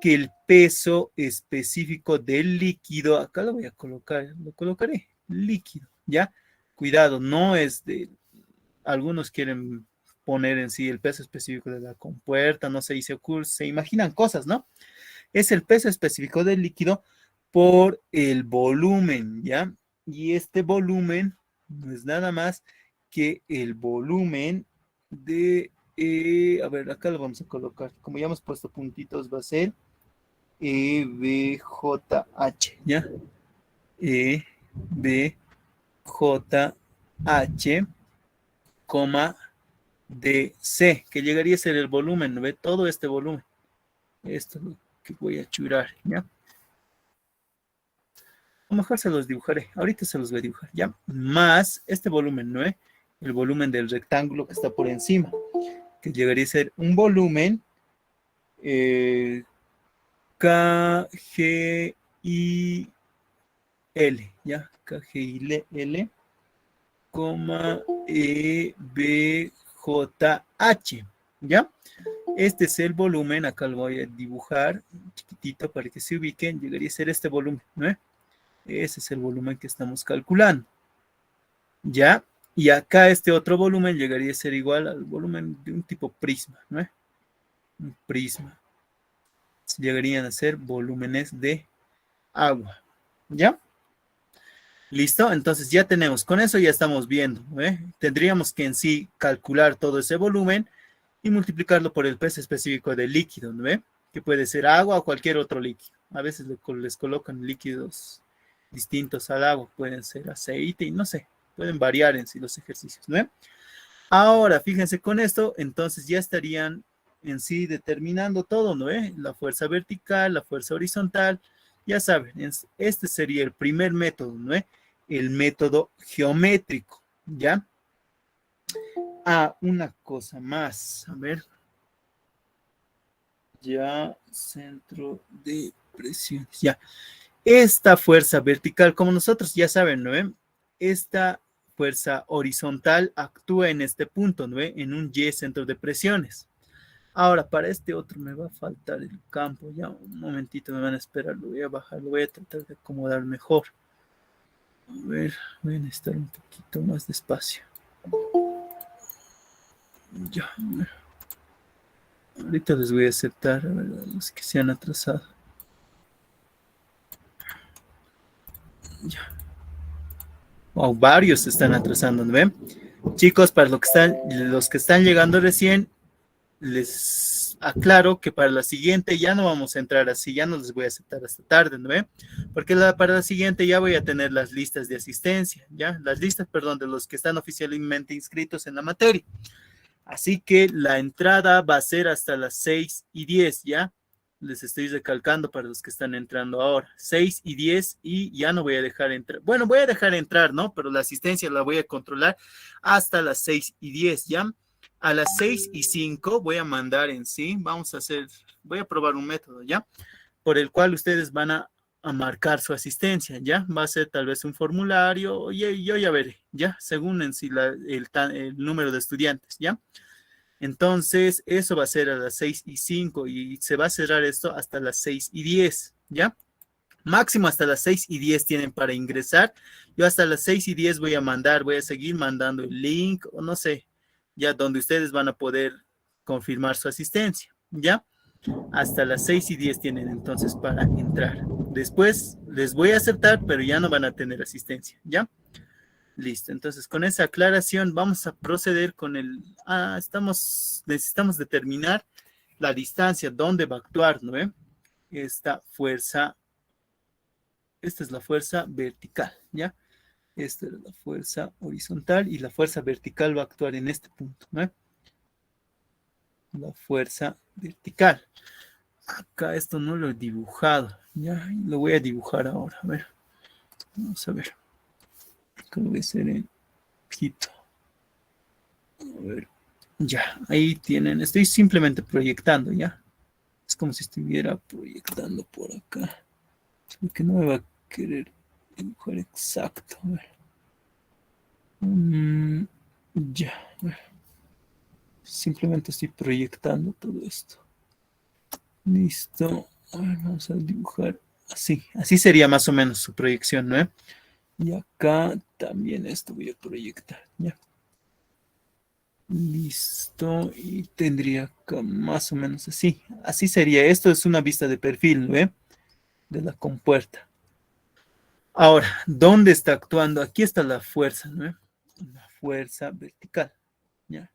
que el peso específico del líquido. Acá lo voy a colocar, lo colocaré, líquido, ¿ya? Cuidado, no es de, algunos quieren poner en sí el peso específico de la compuerta, no sé, y se imaginan cosas, ¿no? Es el peso específico del líquido por el volumen, ¿ya? Y este volumen no es nada más que el volumen de, a ver, acá lo vamos a colocar, como ya hemos puesto puntitos, va a ser EBJH, ¿ya? EBJH, coma DC, que llegaría a ser el volumen, ¿no ve? Todo este volumen. Esto es lo que voy a churar, ¿ya? O mejor se los dibujaré. Ahorita se los voy a dibujar, ¿ya? Más este volumen, ¿no? El volumen del rectángulo que está por encima, que llegaría a ser un volumen KGIL, ¿ya? KGIL, coma EBJH, ¿ya? Este es el volumen, acá lo voy a dibujar chiquitito para que se ubiquen, llegaría a ser este volumen, ¿no? Ese es el volumen que estamos calculando. ¿Ya? Y acá este otro volumen llegaría a ser igual al volumen de un tipo prisma, ¿no? Un prisma. Llegarían a ser volúmenes de agua. ¿Ya? ¿Listo? Entonces ya tenemos, con eso ya estamos viendo, ¿eh? Tendríamos que en sí calcular todo ese volumen y multiplicarlo por el peso específico del líquido, ¿no? Que puede ser agua o cualquier otro líquido. A veces les colocan líquidos distintos al agua, pueden ser aceite y no sé, pueden variar en sí los ejercicios, ¿no? Ahora, fíjense con esto, entonces ya estarían en sí determinando todo, ¿no? La fuerza vertical, la fuerza horizontal, ya saben, este sería el primer método, ¿no? el método geométrico, ¿ya? Una cosa más, a ver. Ya, centro de presiones, ya. Esta fuerza vertical, como nosotros ya saben, ¿no? Esta fuerza horizontal actúa en este punto, ¿no? En un Y centro de presiones. Ahora, para este otro me va a faltar el campo. Ya, un momentito, me van a esperar. Lo voy a bajar, lo voy a tratar de acomodar mejor. A ver, voy a necesitar un poquito más de espacio. Ya, a ver. Ahorita les voy a aceptar, a ver, a los que se han atrasado. Ya. Wow, varios se están atrasando, ¿no ven? Chicos, para los que están llegando recién, les aclaro que para la siguiente ya no vamos a entrar así, ya no les voy a aceptar hasta tarde, ¿no ven? Porque para la siguiente ya voy a tener las listas de asistencia, ¿ya? Las listas, perdón, de los que están oficialmente inscritos en la materia. Así que la entrada va a ser hasta las 6:10, ¿ya? Les estoy recalcando para los que están entrando ahora. 6:10 y ya no voy a dejar entrar. Bueno, voy a dejar entrar, ¿no? Pero la asistencia la voy a controlar hasta las 6:10, ¿ya? A las 6:05 voy a mandar en sí, voy a probar un método, ¿ya? Por el cual ustedes van a marcar su asistencia, ¿ya? Va a ser tal vez un formulario, yo ya veré, ¿ya? Según en sí el número de estudiantes, ¿ya? Entonces, eso va a ser a las 6:05 y se va a cerrar esto hasta las 6:10, ¿ya? Máximo hasta las 6:10 tienen para ingresar. Yo hasta las 6:10 voy a seguir mandando el link, o no sé, ya donde ustedes van a poder confirmar su asistencia, ¿ya? Hasta las 6:10 tienen entonces para entrar. Después les voy a aceptar, pero ya no van a tener asistencia, ¿ya? Listo, entonces con esa aclaración vamos a proceder con necesitamos determinar la distancia donde va a actuar, ¿no? Esta es la fuerza vertical, ¿ya? Esta es la fuerza horizontal y la fuerza vertical va a actuar en este punto, ¿no? La fuerza vertical. Acá esto no lo he dibujado, ya, lo voy a dibujar ahora, a ver, vamos a ver, acá lo voy a hacer en Quito, a ver, ya, ahí tienen, estoy simplemente proyectando, ya, es como si estuviera proyectando por acá, porque no me va a querer dibujar exacto, a ver. Ya, a ver. Simplemente estoy proyectando todo esto. Listo. A ver, vamos a dibujar así. Así sería más o menos su proyección, ¿no? Y acá también esto voy a proyectar, ¿ya? Listo. Y tendría acá más o menos así. Así sería. Esto es una vista de perfil, ¿no? De la compuerta. Ahora, ¿dónde está actuando? Aquí está la fuerza, ¿no? La fuerza vertical, ¿ya?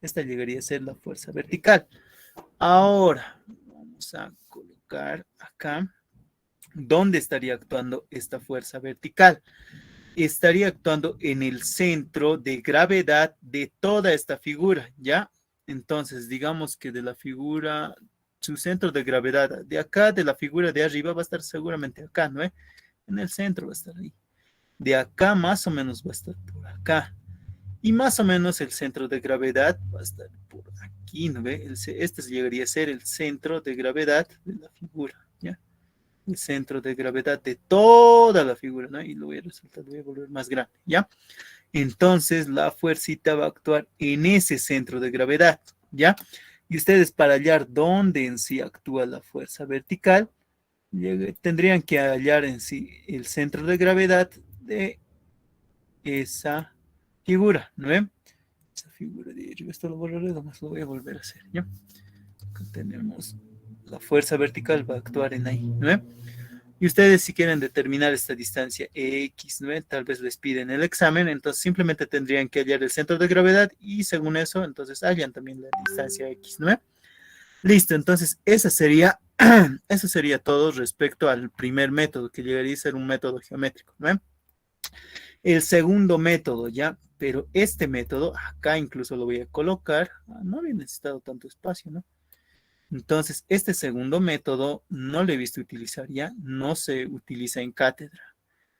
Esta llegaría a ser la fuerza vertical. Ahora, vamos a colocar acá, ¿dónde estaría actuando esta fuerza vertical? Estaría actuando en el centro de gravedad de toda esta figura, ¿ya? Entonces, digamos que de la figura, su centro de gravedad, de acá, de la figura de arriba, va a estar seguramente acá, ¿no? En el centro va a estar ahí. De acá más o menos va a estar por acá. Y más o menos el centro de gravedad va a estar por aquí, ¿no ve? Este llegaría a ser el centro de gravedad de la figura, ¿ya? El centro de gravedad de toda la figura, ¿no? Y lo voy a resaltar, lo voy a volver más grande, ¿ya? Entonces la fuercita va a actuar en ese centro de gravedad, ¿ya? Y ustedes para hallar dónde en sí actúa la fuerza vertical, tendrían que hallar en sí el centro de gravedad de esa figura, ¿no ve? Esa figura de arriba, esto lo borraré, además lo voy a volver a hacer, ¿ya? Acá tenemos la fuerza vertical, va a actuar en ahí, ¿no ve? Y ustedes si quieren determinar esta distancia X, ¿no ve? Tal vez les piden el examen, entonces simplemente tendrían que hallar el centro de gravedad y según eso, entonces hallan también la distancia X, ¿no ve? Listo, entonces eso sería todo respecto al primer método, que llegaría a ser un método geométrico, ¿no ve? El segundo método, ¿ya? Pero este método, acá incluso lo voy a colocar, no había necesitado tanto espacio, ¿no? Entonces, este segundo método no lo he visto utilizar ya, no se utiliza en cátedra.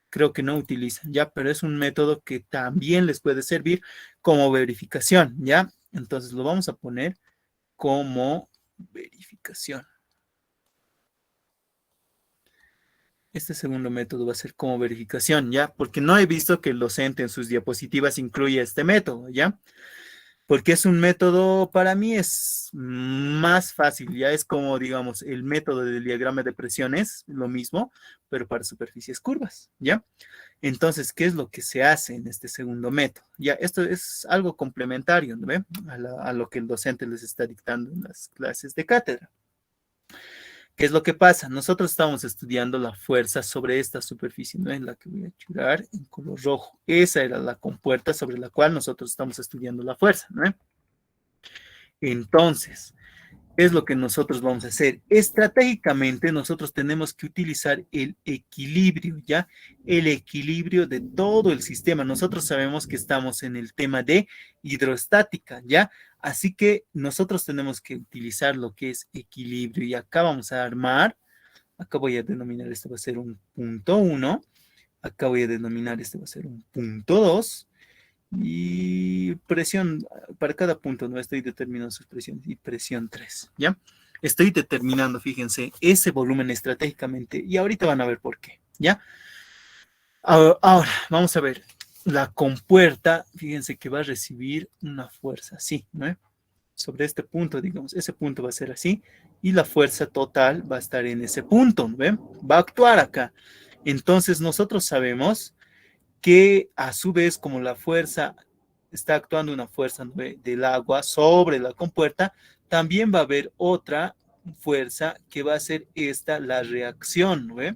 creo que no utilizan, ¿ya? Pero es un método que también les puede servir como verificación, ¿ya? Entonces lo vamos a poner como verificación. Este segundo método va a ser como verificación, ¿ya? Porque no he visto que el docente en sus diapositivas incluya este método, ¿ya? Porque es un método, para mí es más fácil, ya es como, digamos, el método del diagrama de presiones, lo mismo, pero para superficies curvas, ¿ya? Entonces, ¿qué es lo que se hace en este segundo método? Ya, esto es algo complementario, ¿no ve? A lo que el docente les está dictando en las clases de cátedra. ¿Qué es lo que pasa? Nosotros estamos estudiando la fuerza sobre esta superficie, ¿no? En la que voy a churar en color rojo. Esa era la compuerta sobre la cual nosotros estamos estudiando la fuerza, ¿no? Entonces, es lo que nosotros vamos a hacer. Estratégicamente, nosotros tenemos que utilizar el equilibrio, ¿ya? El equilibrio de todo el sistema. Nosotros sabemos que estamos en el tema de hidrostática, ¿ya? Así que nosotros tenemos que utilizar lo que es equilibrio. Y acá vamos a armar, acá voy a denominar, este va a ser un punto 1, acá voy a denominar, este va a ser un punto 2, y presión, para cada punto no estoy determinando sus presiones, y presión 3, ¿ya? Estoy determinando, fíjense, ese volumen estratégicamente, y ahorita van a ver por qué, ¿ya? Ahora, vamos a ver, la compuerta, fíjense que va a recibir una fuerza así, ¿no? Sobre este punto, digamos, ese punto va a ser así, y la fuerza total va a estar en ese punto, ¿ven? Va a actuar acá. Entonces, nosotros sabemos que a su vez, como la fuerza está actuando una fuerza, ¿no?, del agua sobre la compuerta, también va a haber otra fuerza que va a ser esta, la reacción, ¿no ve?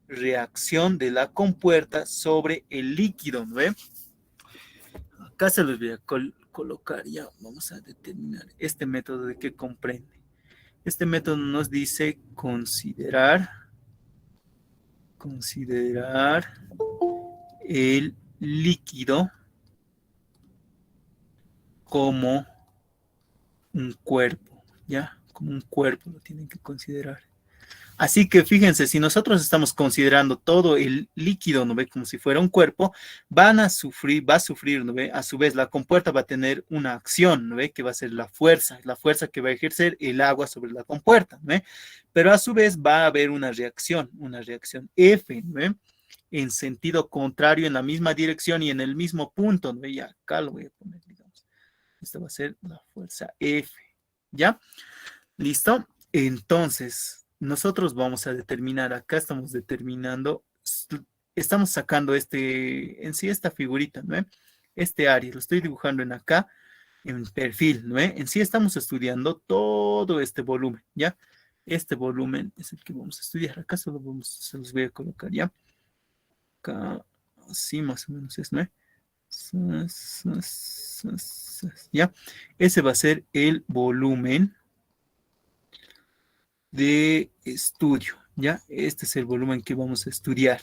Reacción de la compuerta sobre el líquido, ¿no ve? Acá se los voy a colocar ya, vamos a determinar este método de qué comprende. Este método nos dice considerar el líquido como un cuerpo, ¿ya? Como un cuerpo lo tienen que considerar. Así que fíjense, si nosotros estamos considerando todo el líquido, ¿no ve? Como si fuera un cuerpo, va a sufrir, ¿no ve? A su vez, la compuerta va a tener una acción, ¿no ve? Que va a ser la fuerza que va a ejercer el agua sobre la compuerta, ¿no ve? Pero a su vez va a haber una reacción F, ¿no ve? En sentido contrario, en la misma dirección y en el mismo punto, ¿no ve? Y acá lo voy a poner, digamos. Esta va a ser la fuerza F, ¿ya? ¿Listo? Entonces, nosotros vamos a determinar, acá estamos determinando, estamos sacando en sí esta figurita, ¿no? Este área, lo estoy dibujando en acá, en perfil, ¿no? En sí estamos estudiando todo este volumen, ¿ya? Este volumen es el que vamos a estudiar. Acá se los voy a colocar, ¿ya? Acá, así más o menos es, ¿no? ¿Ya? Ese va a ser el volumen de estudio, ¿ya? Este es el volumen que vamos a estudiar.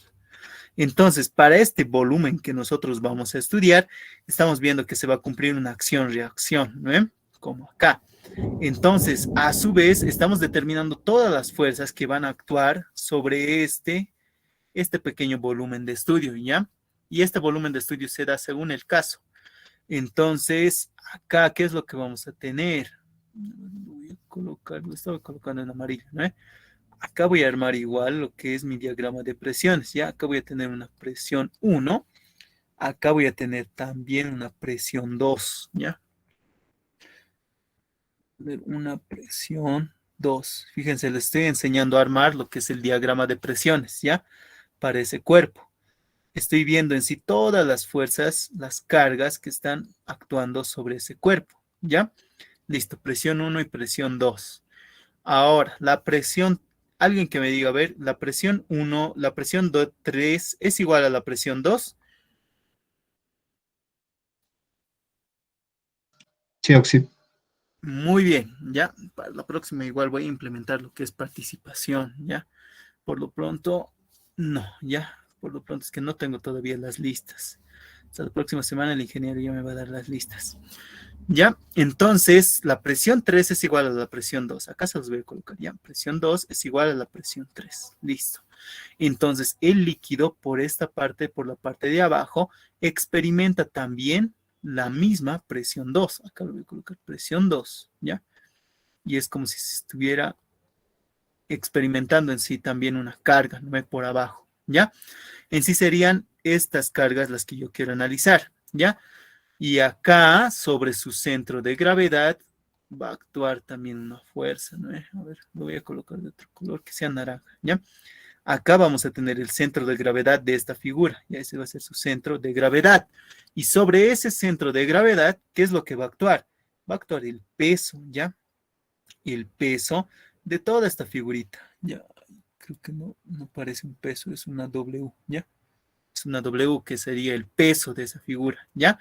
Entonces, para este volumen que nosotros vamos a estudiar, estamos viendo que se va a cumplir una acción-reacción, ¿no? Como acá. Entonces, a su vez, estamos determinando todas las fuerzas que van a actuar sobre este pequeño volumen de estudio, ¿ya? Y este volumen de estudio se da según el caso. Entonces, acá, ¿qué es lo que vamos a tener? Voy a colocar, lo estaba colocando en amarillo, ¿no? Acá voy a armar igual lo que es mi diagrama de presiones, ¿ya? Acá voy a tener una presión 1, acá voy a tener también una presión 2, ¿ya? Una presión 2. Fíjense, les estoy enseñando a armar lo que es el diagrama de presiones, ¿ya? Para ese cuerpo. Estoy viendo en sí todas las fuerzas, las cargas que están actuando sobre ese cuerpo, ¿ya? Listo, presión 1 y presión 2. Ahora, la presión, alguien que me diga, a ver, la presión 1, la presión 3 es igual a la presión 2. Sí, Oxy. Muy bien, ya. Para la próxima igual voy a implementar lo que es participación, ya. Por lo pronto, no, ya. Por lo pronto es que no tengo todavía las listas. Hasta la próxima semana el ingeniero ya me va a dar las listas. Ya, entonces la presión 3 es igual a la presión 2. Acá se los voy a colocar ya. Presión 2 es igual a la presión 3. Listo. Entonces, el líquido por esta parte, por la parte de abajo, experimenta también la misma presión 2. Acá lo voy a colocar presión 2, ¿ya? Y es como si se estuviera experimentando en sí también una carga, ¿no? Por abajo, ¿ya? En sí serían estas cargas las que yo quiero analizar, ¿ya? Y acá, sobre su centro de gravedad, va a actuar también una fuerza, ¿no? A ver, lo voy a colocar de otro color que sea naranja, ¿ya? Acá vamos a tener el centro de gravedad de esta figura, ya ese va a ser su centro de gravedad. Y sobre ese centro de gravedad, ¿qué es lo que va a actuar? Va a actuar el peso, ¿ya? El peso de toda esta figurita, ¿ya? Creo que no parece un peso, es una W, ¿ya? Es una W que sería el peso de esa figura, ¿ya?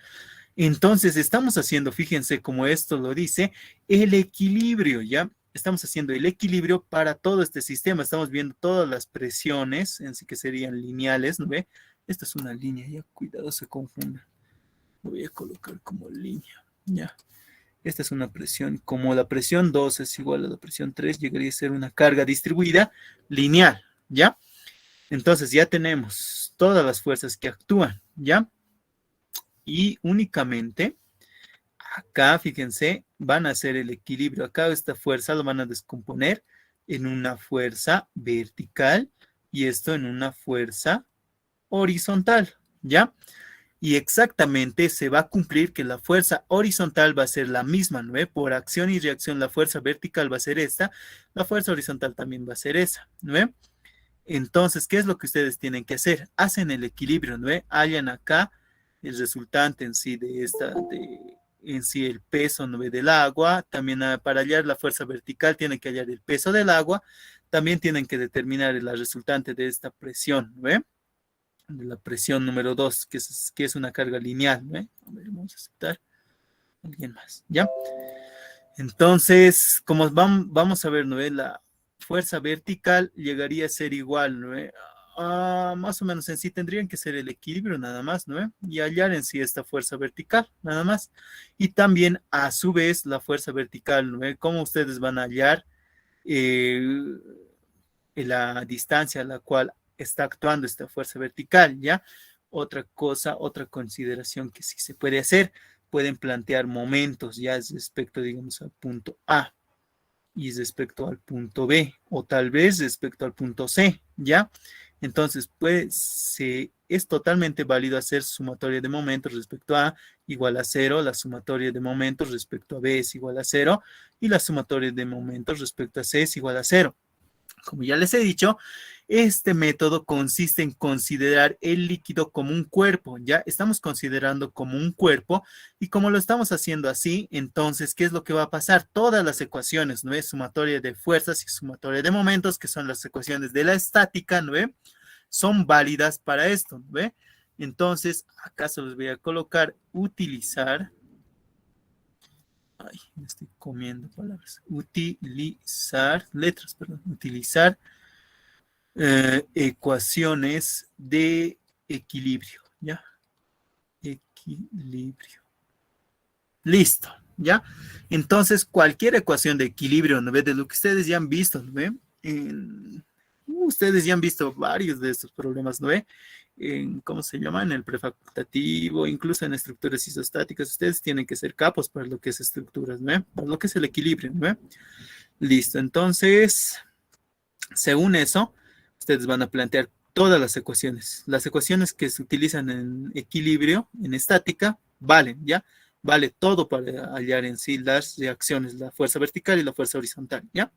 Entonces estamos haciendo, fíjense como esto lo dice, el equilibrio, ¿ya? Estamos haciendo el equilibrio para todo este sistema. Estamos viendo todas las presiones, en sí que serían lineales, ¿no ve? Esta es una línea, ya, cuidado se confunda. Lo voy a colocar como línea, ya. Esta es una presión, como la presión 2 es igual a la presión 3, llegaría a ser una carga distribuida lineal, ¿ya? Entonces ya tenemos todas las fuerzas que actúan, ¿ya? Y únicamente acá, fíjense, van a hacer el equilibrio. Acá esta fuerza lo van a descomponer en una fuerza vertical y esto en una fuerza horizontal, ¿ya? Y exactamente se va a cumplir que la fuerza horizontal va a ser la misma, ¿no ve? Por acción y reacción la fuerza vertical va a ser esta, la fuerza horizontal también va a ser esa, ¿no ve? Entonces, ¿qué es lo que ustedes tienen que hacer? Hacen el equilibrio, ¿no ve? Hallan acá el resultante en sí de esta, en sí el peso, ¿no ve? Del agua. También para hallar la fuerza vertical tienen que hallar el peso del agua. También tienen que determinar la resultante de esta presión, ¿no ve? De la presión número 2, que es una carga lineal, ¿no ve? A ver, vamos a aceptar a alguien más, ¿ya? Entonces, como vamos a ver, ¿no ve? La fuerza vertical llegaría a ser igual, ¿no ve? Más o menos en sí tendrían que ser el equilibrio nada más, ¿no ve? Y hallar en sí esta fuerza vertical, nada más. Y también, a su vez, la fuerza vertical, ¿no ve? ¿Cómo ustedes van a hallar eh, la distancia a la cual está actuando esta fuerza vertical, ¿ya? Otra cosa, otra consideración que sí se puede hacer, pueden plantear momentos ya respecto, digamos, al punto A y respecto al punto B, o tal vez respecto al punto C, ¿ya? Entonces, pues, es totalmente válido hacer sumatoria de momentos respecto a igual a 0, la sumatoria de momentos respecto a B es igual a 0, y la sumatoria de momentos respecto a C es igual a 0. Como ya les he dicho, este método consiste en considerar el líquido como un cuerpo, ya estamos considerando como un cuerpo y como lo estamos haciendo así, entonces, ¿qué es lo que va a pasar? Todas las ecuaciones, ¿no es? Sumatoria de fuerzas y sumatoria de momentos, que son las ecuaciones de la estática, ¿no es? Son válidas para esto, ¿no ve? Entonces, acá se los voy a colocar utilizar. Ay, me estoy comiendo palabras. Utilizar, letras, perdón. Utilizar ecuaciones de equilibrio, ¿ya? Equilibrio. Listo, ¿ya? Entonces, cualquier ecuación de equilibrio, ¿no ve? De lo que ustedes ya han visto, ¿no ve? Ustedes ya han visto varios de estos problemas, ¿no ve? ¿Cómo se llama? En el prefacultativo, incluso en estructuras isostáticas, ustedes tienen que ser capos para lo que es estructuras, ¿no ve? Para lo que es el equilibrio, ¿no ve? Listo, entonces, según eso, ustedes van a plantear todas las ecuaciones. Las ecuaciones que se utilizan en equilibrio, en estática, valen, ¿ya? Vale todo para hallar en sí las reacciones, la fuerza vertical y la fuerza horizontal, ¿ya?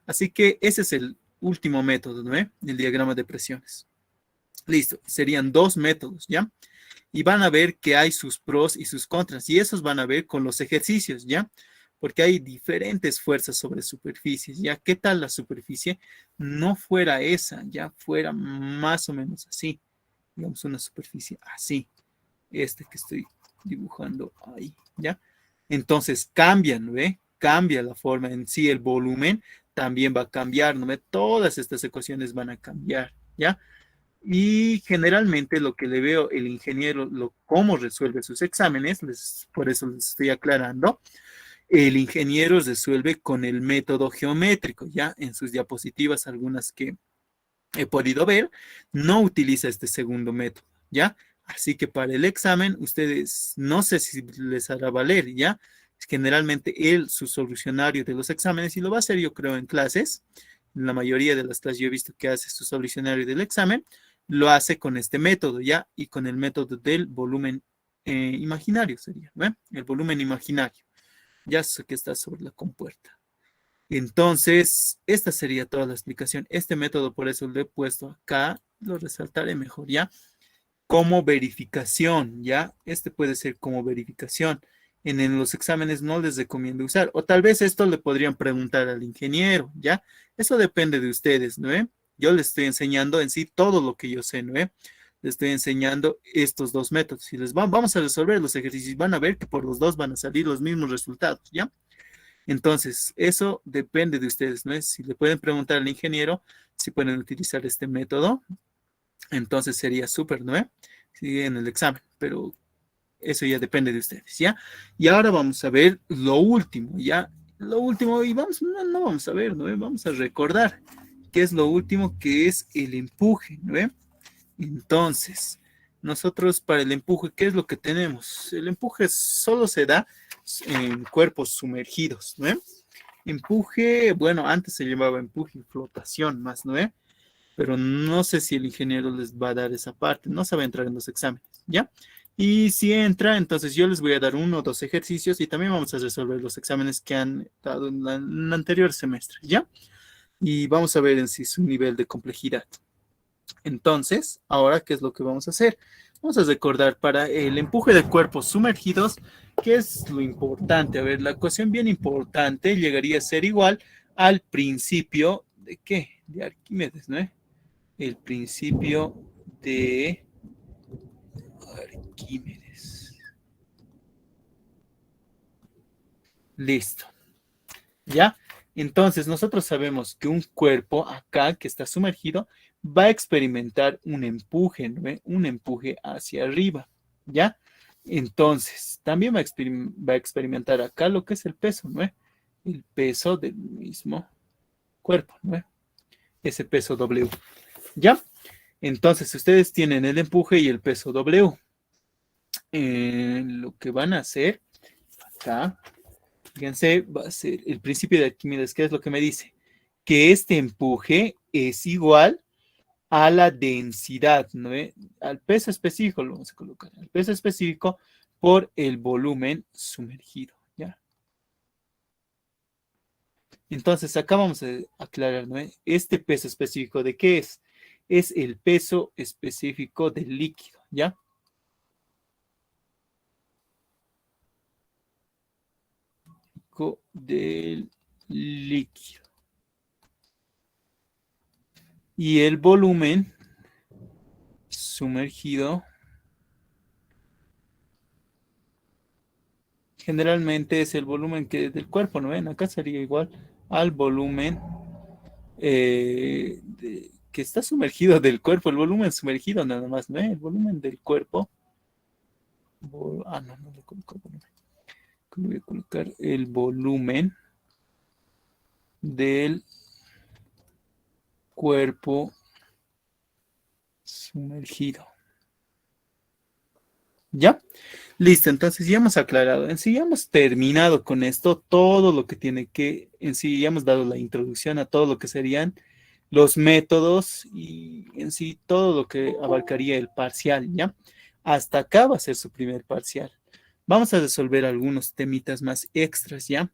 Así que ese es el último método, ¿no? El diagrama de presiones. Listo, serían dos métodos, ¿ya? Y van a ver que hay sus pros y sus contras, y esos van a ver con los ejercicios, ¿ya? Porque hay diferentes fuerzas sobre superficies, ¿ya? ¿Qué tal la superficie? No fuera esa, ya fuera más o menos así, digamos una superficie así, este que estoy dibujando ahí, ¿ya? Entonces cambia, ¿no ve? Cambia la forma en sí, el volumen también va a cambiar, ¿no ve? Todas estas ecuaciones van a cambiar, ¿ya? Y generalmente lo que le veo el ingeniero, cómo resuelve sus exámenes, por eso les estoy aclarando, el ingeniero resuelve con el método geométrico, ya en sus diapositivas, algunas que he podido ver, no utiliza este segundo método, ¿ya? Así que para el examen, ustedes no sé si les hará valer, ¿ya? Generalmente él, su solucionario de los exámenes, y lo va a hacer yo creo en clases, en la mayoría de las clases yo he visto que hace su solucionario del examen, lo hace con este método, ¿ya? Y con el método del volumen imaginario sería, ¿no? El volumen imaginario, ya sé que está sobre la compuerta. Entonces, esta sería toda la explicación. Este método, por eso lo he puesto acá, lo resaltaré mejor, ¿ya? Como verificación, ¿ya? Este puede ser como verificación. En los exámenes no les recomiendo usar, o tal vez esto le podrían preguntar al ingeniero, ¿ya? Eso depende de ustedes, ¿no? Yo les estoy enseñando en sí todo lo que yo sé, ¿no? Les estoy enseñando estos dos métodos. Si vamos a resolver los ejercicios, van a ver que por los dos van a salir los mismos resultados, ¿ya? Entonces, eso depende de ustedes, ¿no? Si le pueden preguntar al ingeniero si pueden utilizar este método, entonces sería súper, ¿no? Sí, en el examen, pero eso ya depende de ustedes, ¿ya? Y ahora vamos a ver lo último, ¿ya? Lo último, y vamos, no vamos a ver, ¿no? Vamos a recordar qué es lo último, que es el empuje, ¿no? Entonces, nosotros para el empuje, ¿qué es lo que tenemos? El empuje solo se da en cuerpos sumergidos, ¿no? Empuje, bueno, antes se llamaba empuje y flotación más, ¿no? Pero no sé si el ingeniero les va a dar esa parte, no sabe entrar en los exámenes, ¿ya? Y si entra, entonces yo les voy a dar uno o dos ejercicios y también vamos a resolver los exámenes que han dado en el anterior semestre, ¿ya? Y vamos a ver en sí su nivel de complejidad. Entonces, ahora, ¿qué es lo que vamos a hacer? Vamos a recordar para el empuje de cuerpos sumergidos, ¿qué es lo importante? A ver, la ecuación bien importante llegaría a ser igual al principio de ¿qué? De Arquímedes, ¿no? El principio de Arquímedes. Listo. ¿Ya? Entonces, nosotros sabemos que un cuerpo acá que está sumergido va a experimentar un empuje, ¿no? Un empuje hacia arriba, ¿ya? Entonces, también va a experimentar acá lo que es el peso, ¿no? El peso del mismo cuerpo, ¿no? Ese peso W, ¿ya? Entonces, ustedes tienen el empuje y el peso W. Lo que van a hacer acá, fíjense, va a ser el principio de Arquímedes, ¿qué es lo que me dice? Que este empuje es igual a la densidad, ¿no? Al peso específico, lo vamos a colocar, al peso específico por el volumen sumergido, ¿ya? Entonces, acá vamos a aclarar, ¿no? Este peso específico, ¿de qué es? Es el peso específico del líquido, ¿ya? Del líquido. Y el volumen sumergido generalmente es el volumen del cuerpo, ¿no ven? Acá sería igual al volumen que está sumergido del cuerpo, el volumen sumergido nada más, ¿no? El volumen del cuerpo. No le coloco volumen. Voy a colocar el volumen del cuerpo sumergido. ¿Ya? Listo, entonces ya hemos aclarado, en sí ya hemos terminado con esto, todo lo que tiene que, en sí ya hemos dado la introducción a todo lo que serían los métodos y en sí todo lo que abarcaría el parcial, ¿ya? Hasta acá va a ser su primer parcial. Vamos a resolver algunos temitas más extras, ¿ya?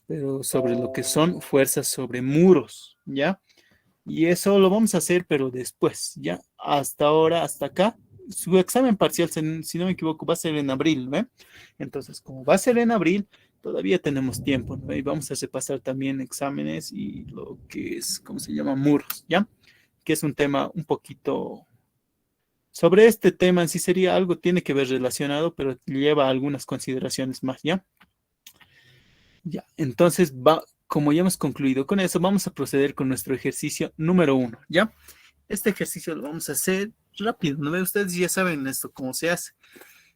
Pero sobre lo que son fuerzas sobre muros, ¿ya? Y eso lo vamos a hacer, pero después, ¿ya? Hasta ahora, hasta acá, su examen parcial, si no me equivoco, va a ser en abril, ¿no? Entonces, como va a ser en abril, todavía tenemos tiempo, ¿no? Y vamos a repasar también exámenes y lo que es, ¿cómo se llama? Muros, ¿ya? Que es un tema un poquito... Sobre este tema en sí sería algo, tiene que ver relacionado, pero lleva algunas consideraciones más, ¿ya? Ya, entonces, como ya hemos concluido con eso, vamos a proceder con nuestro ejercicio número 1, ¿ya? Este ejercicio lo vamos a hacer rápido, ¿no ve? Ustedes ya saben esto, cómo se hace.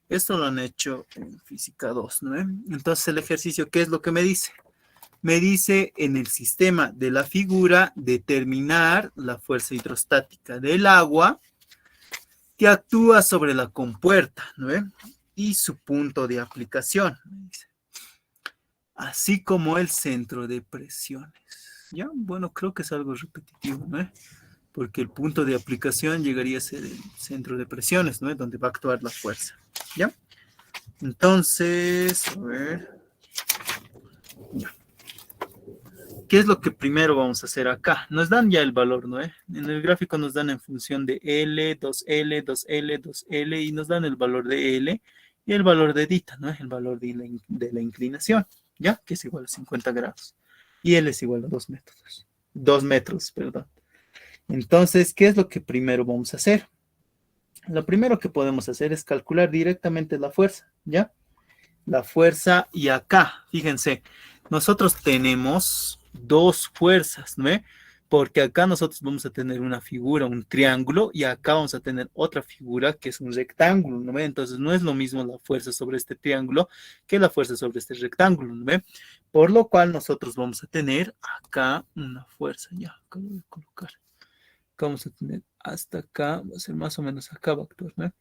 Esto lo han hecho en física 2, ¿no ve? Entonces el ejercicio, ¿qué es lo que me dice? Me dice en el sistema de la figura determinar la fuerza hidrostática del agua que actúa sobre la compuerta, ¿no ve? Y su punto de aplicación, me dice. Así como el centro de presiones. Ya, bueno, creo que es algo repetitivo, ¿no? Porque el punto de aplicación llegaría a ser el centro de presiones, ¿no? Donde va a actuar la fuerza, ¿ya? Entonces, a ver, ya. ¿Qué es lo que primero vamos a hacer acá? Nos dan ya el valor, ¿no? En el gráfico nos dan en función de L, 2L, 2L, 2L y nos dan el valor de L y el valor de dita, ¿no? El valor de la inclinación, ¿ya? Que es igual a 50 grados. Y L es igual a 2 metros. 2 metros, perdón. Entonces, ¿qué es lo que primero vamos a hacer? Lo primero que podemos hacer es calcular directamente la fuerza, ¿ya? La fuerza y acá, fíjense, nosotros tenemos dos fuerzas, ¿no? Porque acá nosotros vamos a tener una figura, un triángulo, y acá vamos a tener otra figura que es un rectángulo, ¿no? Entonces no es lo mismo la fuerza sobre este triángulo que la fuerza sobre este rectángulo, ¿no? Por lo cual nosotros vamos a tener acá una fuerza, ya, acá lo voy a colocar. Acá vamos a tener hasta acá, va a ser más o menos acá va a actuar, ¿no?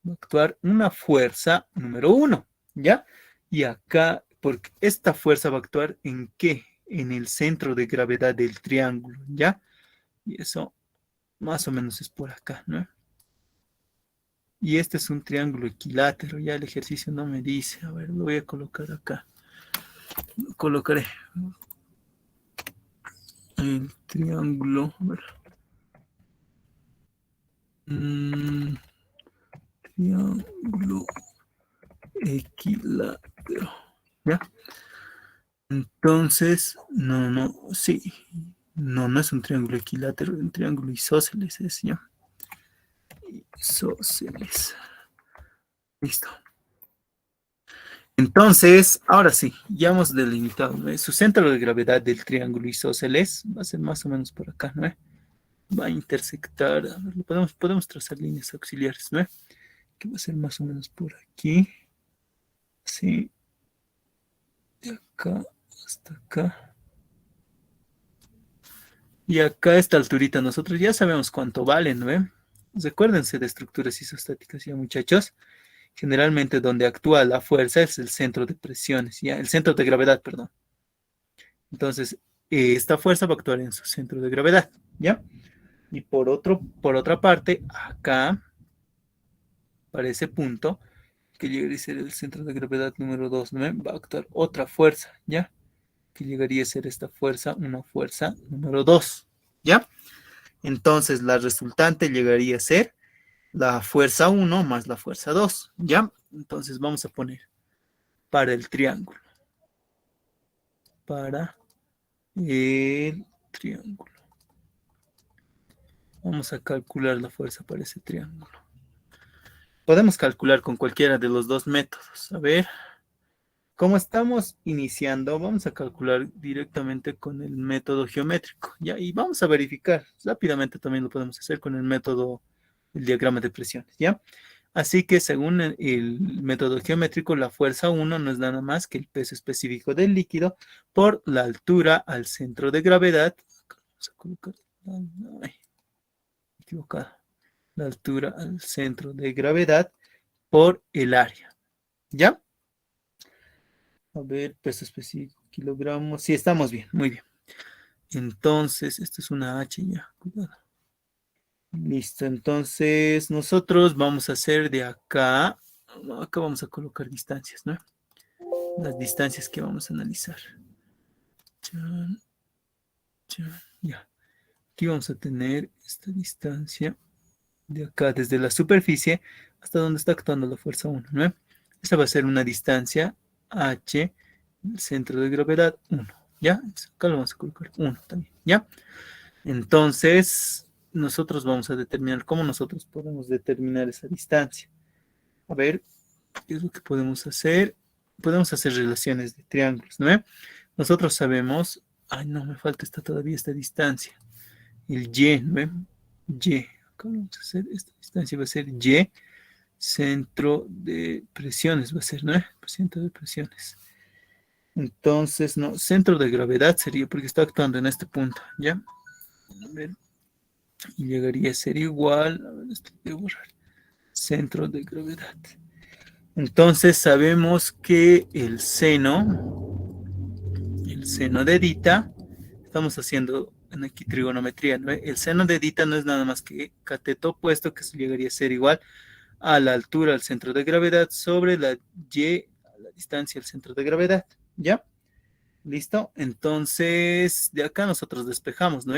Va a actuar una fuerza número uno, ¿ya? Y acá, porque esta fuerza va a actuar ¿en qué? En el centro de gravedad del triángulo, ¿ya? Y eso más o menos es por acá, ¿no? Y este es un triángulo equilátero, ya el ejercicio no me dice, a ver, lo voy a colocar acá. Lo colocaré el triángulo, a ver. Triángulo equilátero, ¿ya? Entonces, sí. No es un triángulo equilátero, es un triángulo isósceles, es ya. Isósceles. Listo. Entonces, ahora sí, ya hemos delimitado, ¿no? Su centro de gravedad del triángulo isósceles va a ser más o menos por acá, ¿no? Va a intersectar, a ver, podemos trazar líneas auxiliares, ¿no? Que va a ser más o menos por aquí. Sí. De acá hasta acá. Y acá a esta alturita nosotros ya sabemos cuánto valen, ¿no? Recuérdense de estructuras isostáticas ya, muchachos. Generalmente donde actúa la fuerza es el centro de presiones, ya, el centro de gravedad, perdón. Entonces, esta fuerza va a actuar en su centro de gravedad, ¿ya? Y por otra parte, acá, para ese punto, que llegaría a ser el centro de gravedad número 2, ¿no? Va a actuar otra fuerza, ¿ya? Que llegaría a ser esta fuerza, una fuerza número 2, ¿ya? Entonces, la resultante llegaría a ser la fuerza 1 más la fuerza 2, ¿ya? Entonces, vamos a poner para el triángulo. Para el triángulo. Vamos a calcular la fuerza para ese triángulo. Podemos calcular con cualquiera de los dos métodos. A ver, como estamos iniciando, vamos a calcular directamente con el método geométrico. ¿Ya? Y vamos a verificar. Rápidamente también lo podemos hacer con el método, el diagrama de presiones. ¿Ya? Así que según el método geométrico, la fuerza 1 no es nada más que el peso específico del líquido por la altura al centro de gravedad. Vamos a colocar, ay, equivocado. La altura al centro de gravedad por el área. ¿Ya? A ver, peso específico, kilogramos. Sí, estamos bien, muy bien. Entonces, esto es una H ya, cuidado. Listo, entonces nosotros vamos a hacer de acá, acá vamos a colocar distancias, ¿no? Las distancias que vamos a analizar. Chan, chan, ya. Aquí vamos a tener esta distancia de acá, desde la superficie hasta donde está actuando la fuerza 1, ¿no? Esta va a ser una distancia H, el centro de gravedad 1, ¿ya? Acá lo vamos a colocar 1 también, ¿ya? Entonces, nosotros vamos a determinar cómo nosotros podemos determinar esa distancia. A ver, ¿qué es lo que podemos hacer? Podemos hacer relaciones de triángulos, ¿no? Nosotros sabemos, ay no, me falta todavía esta distancia, el Y, ¿no? Y, acá vamos a hacer, esta distancia va a ser Y, centro de presiones, va a ser, ¿no? Centro de presiones. Entonces, no, centro de gravedad sería porque está actuando en este punto, ¿ya? A ver, y llegaría a ser igual, a ver, esto voy a borrar, centro de gravedad. Entonces sabemos que el seno de Dita, estamos haciendo aquí trigonometría, ¿no? El seno de Dita no es nada más que cateto opuesto, que eso llegaría a ser igual a la altura al centro de gravedad sobre la y, a la distancia al centro de gravedad, ¿ya? ¿Listo? Entonces, de acá nosotros despejamos, ¿no?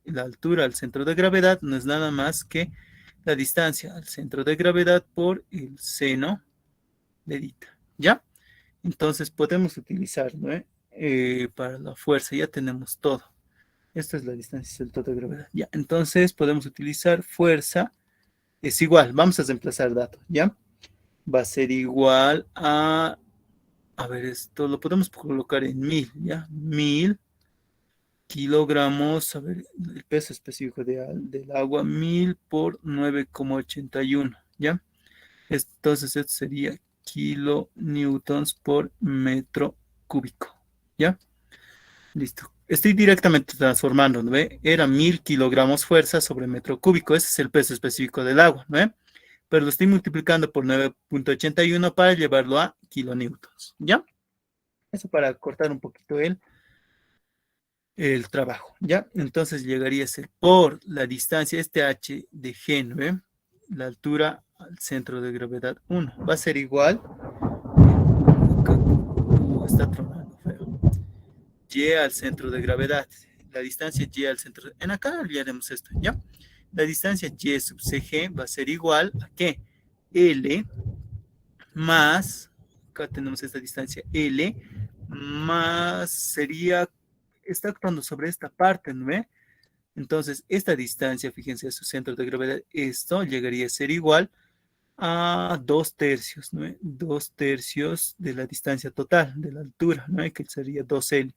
La altura al centro de gravedad no es nada más que la distancia al centro de gravedad por el seno de Dita, ¿ya? Entonces podemos utilizar, ¿no? Para la fuerza, ya tenemos todo. Esta es la distancia del centro de gravedad. Ya, entonces podemos utilizar fuerza. Es igual, vamos a reemplazar datos, ¿ya? Va a ser igual a ver, esto lo podemos colocar en 1000, ¿ya? 1000 kilogramos, a ver, el peso específico del agua, 1000 por 9,81, ¿ya? Entonces esto sería kilonewtons por metro cúbico, ¿ya? Listo. Estoy directamente transformando, ¿no ve? Era 1000 kilogramos fuerza sobre metro cúbico. Ese es el peso específico del agua, ¿no ve? Pero lo estoy multiplicando por 9,81 para llevarlo a kilonewtons, ¿ya? Eso para cortar un poquito el trabajo, ¿ya? Entonces llegaría a ser por la distancia, este h de g, ¿no ve? La altura al centro de gravedad 1. Va a ser igual, está tronando feo, y al centro de gravedad. La distancia y al centro. En acá ya haremos esto, ¿ya? La distancia y sub cg va a ser igual a ¿qué? L más, acá tenemos esta distancia L, más sería, está actuando sobre esta parte, ¿no ve? Entonces, esta distancia, fíjense, a su centro de gravedad, esto llegaría a ser igual a 2 tercios, ¿no? 2 tercios de la distancia total, de la altura, ¿no? Que sería 2L.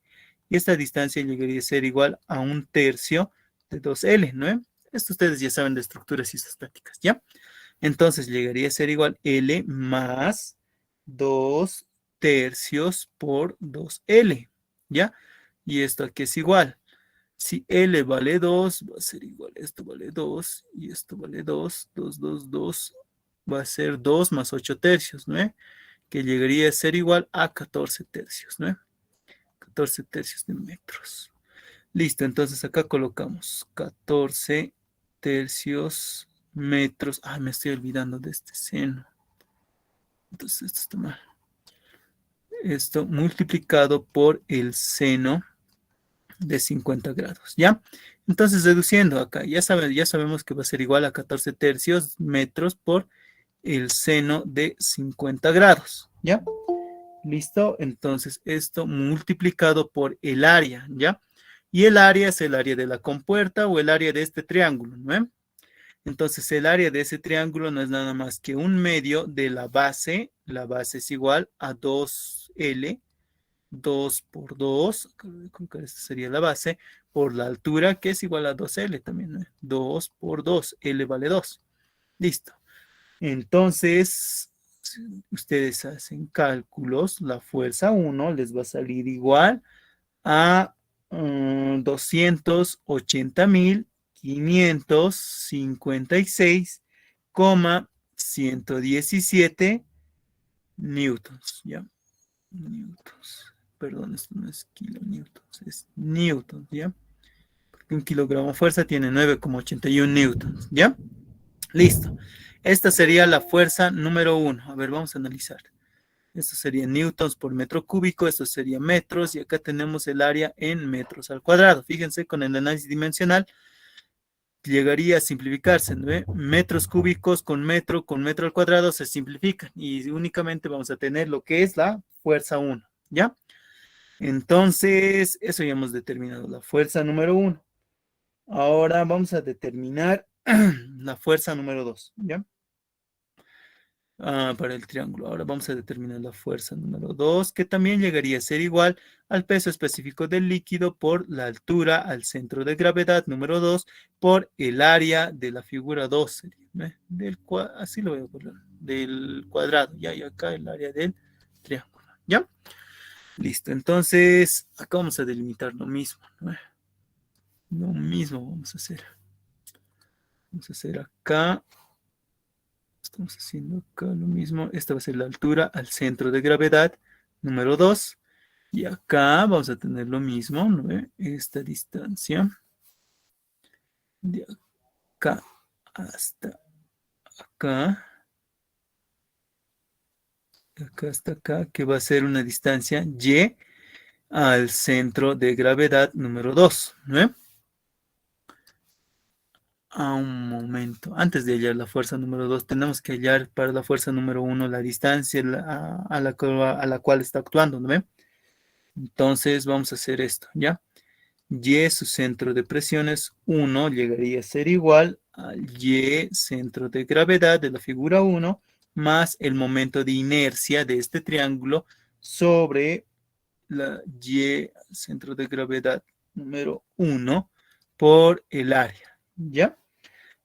Y esta distancia llegaría a ser igual a 1 tercio de 2L, ¿no? Esto ustedes ya saben de estructuras isostáticas, ¿ya? Entonces llegaría a ser igual L más 2 tercios por 2L, ¿ya? Y esto aquí es igual. Si L vale 2, va a ser igual, esto vale 2 y esto vale 2, 2, 2, 2, va a ser 2 más 8 tercios, ¿no? Que llegaría a ser igual a 14 tercios, ¿no? 14 tercios de metros. Listo, entonces acá colocamos 14 tercios metros. Ah, me estoy olvidando de este seno. Entonces esto está mal. Esto multiplicado por el seno de 50 grados, ¿ya? Entonces, reduciendo acá, ya sabemos que va a ser igual a 14 tercios metros por el seno de 50 grados, ¿ya? ¿Listo? Entonces, esto multiplicado por el área, ¿ya? Y el área es el área de la compuerta o el área de este triángulo, ¿no? Entonces, el área de ese triángulo no es nada más que un medio de la base es igual a 2L 2 por 2, creo que esta sería la base, por la altura, que es igual a 2L también, ¿no? 2 por 2, L vale 2. Listo. Entonces, si ustedes hacen cálculos, la fuerza 1 les va a salir igual a 280.556,117 newtons, ¿ya? Newtons. Perdón, esto no es kilonewtons, es newtons, ¿ya? Porque un kilogramo de fuerza tiene 9,81 newtons, ¿ya? Listo. Esta sería la fuerza número 1. A ver, vamos a analizar. Esto sería newtons por metro cúbico, esto sería metros, y acá tenemos el área en metros al cuadrado. Fíjense, con el análisis dimensional llegaría a simplificarse, ¿no? Metros cúbicos con metro al cuadrado se simplifican y únicamente vamos a tener lo que es la fuerza 1, ¿ya? Entonces, eso ya hemos determinado, la fuerza número 1. Ahora vamos a determinar la fuerza número 2, ¿ya? Para el triángulo. Ahora vamos a determinar la fuerza número 2, que también llegaría a ser igual al peso específico del líquido por la altura al centro de gravedad número 2 por el área de la figura 2, ¿no? Así lo voy a poner, del cuadrado, ya, y acá el área del triángulo, ¿ya? Listo, entonces acá vamos a delimitar lo mismo, ¿no? Lo mismo vamos a hacer. Vamos a hacer acá. Estamos haciendo acá lo mismo. Esta va a ser la altura al centro de gravedad, número 2. Y acá vamos a tener lo mismo, ¿no? Esta distancia de acá hasta acá, de acá hasta acá, que va a ser una distancia y al centro de gravedad número 2, ¿no? A un momento, antes de hallar la fuerza número 2, tenemos que hallar para la fuerza número 1 la distancia a la cual está actuando, ¿no? Entonces vamos a hacer esto, ¿ya? Y su centro de presión es 1, llegaría a ser igual al Y centro de gravedad de la figura 1 más el momento de inercia de este triángulo sobre la Y centro de gravedad número 1 por el área, ¿ya?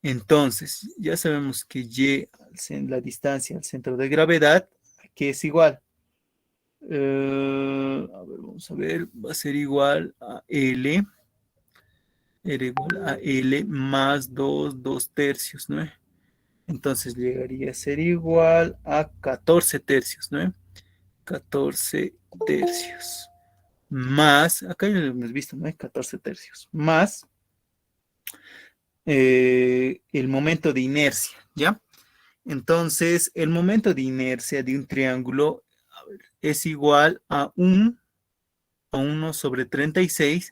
Entonces, ya sabemos que Y, la distancia al centro de gravedad, que es igual. A ver, vamos a ver, va a ser igual a L, era igual a L más 2 tercios, ¿no? Entonces llegaría a ser igual a 14 tercios, ¿no? 14 tercios. Más, acá ya lo hemos visto, ¿no? 14 tercios. Más el momento de inercia, ¿ya? Entonces, el momento de inercia de un triángulo es igual a 1 sobre 36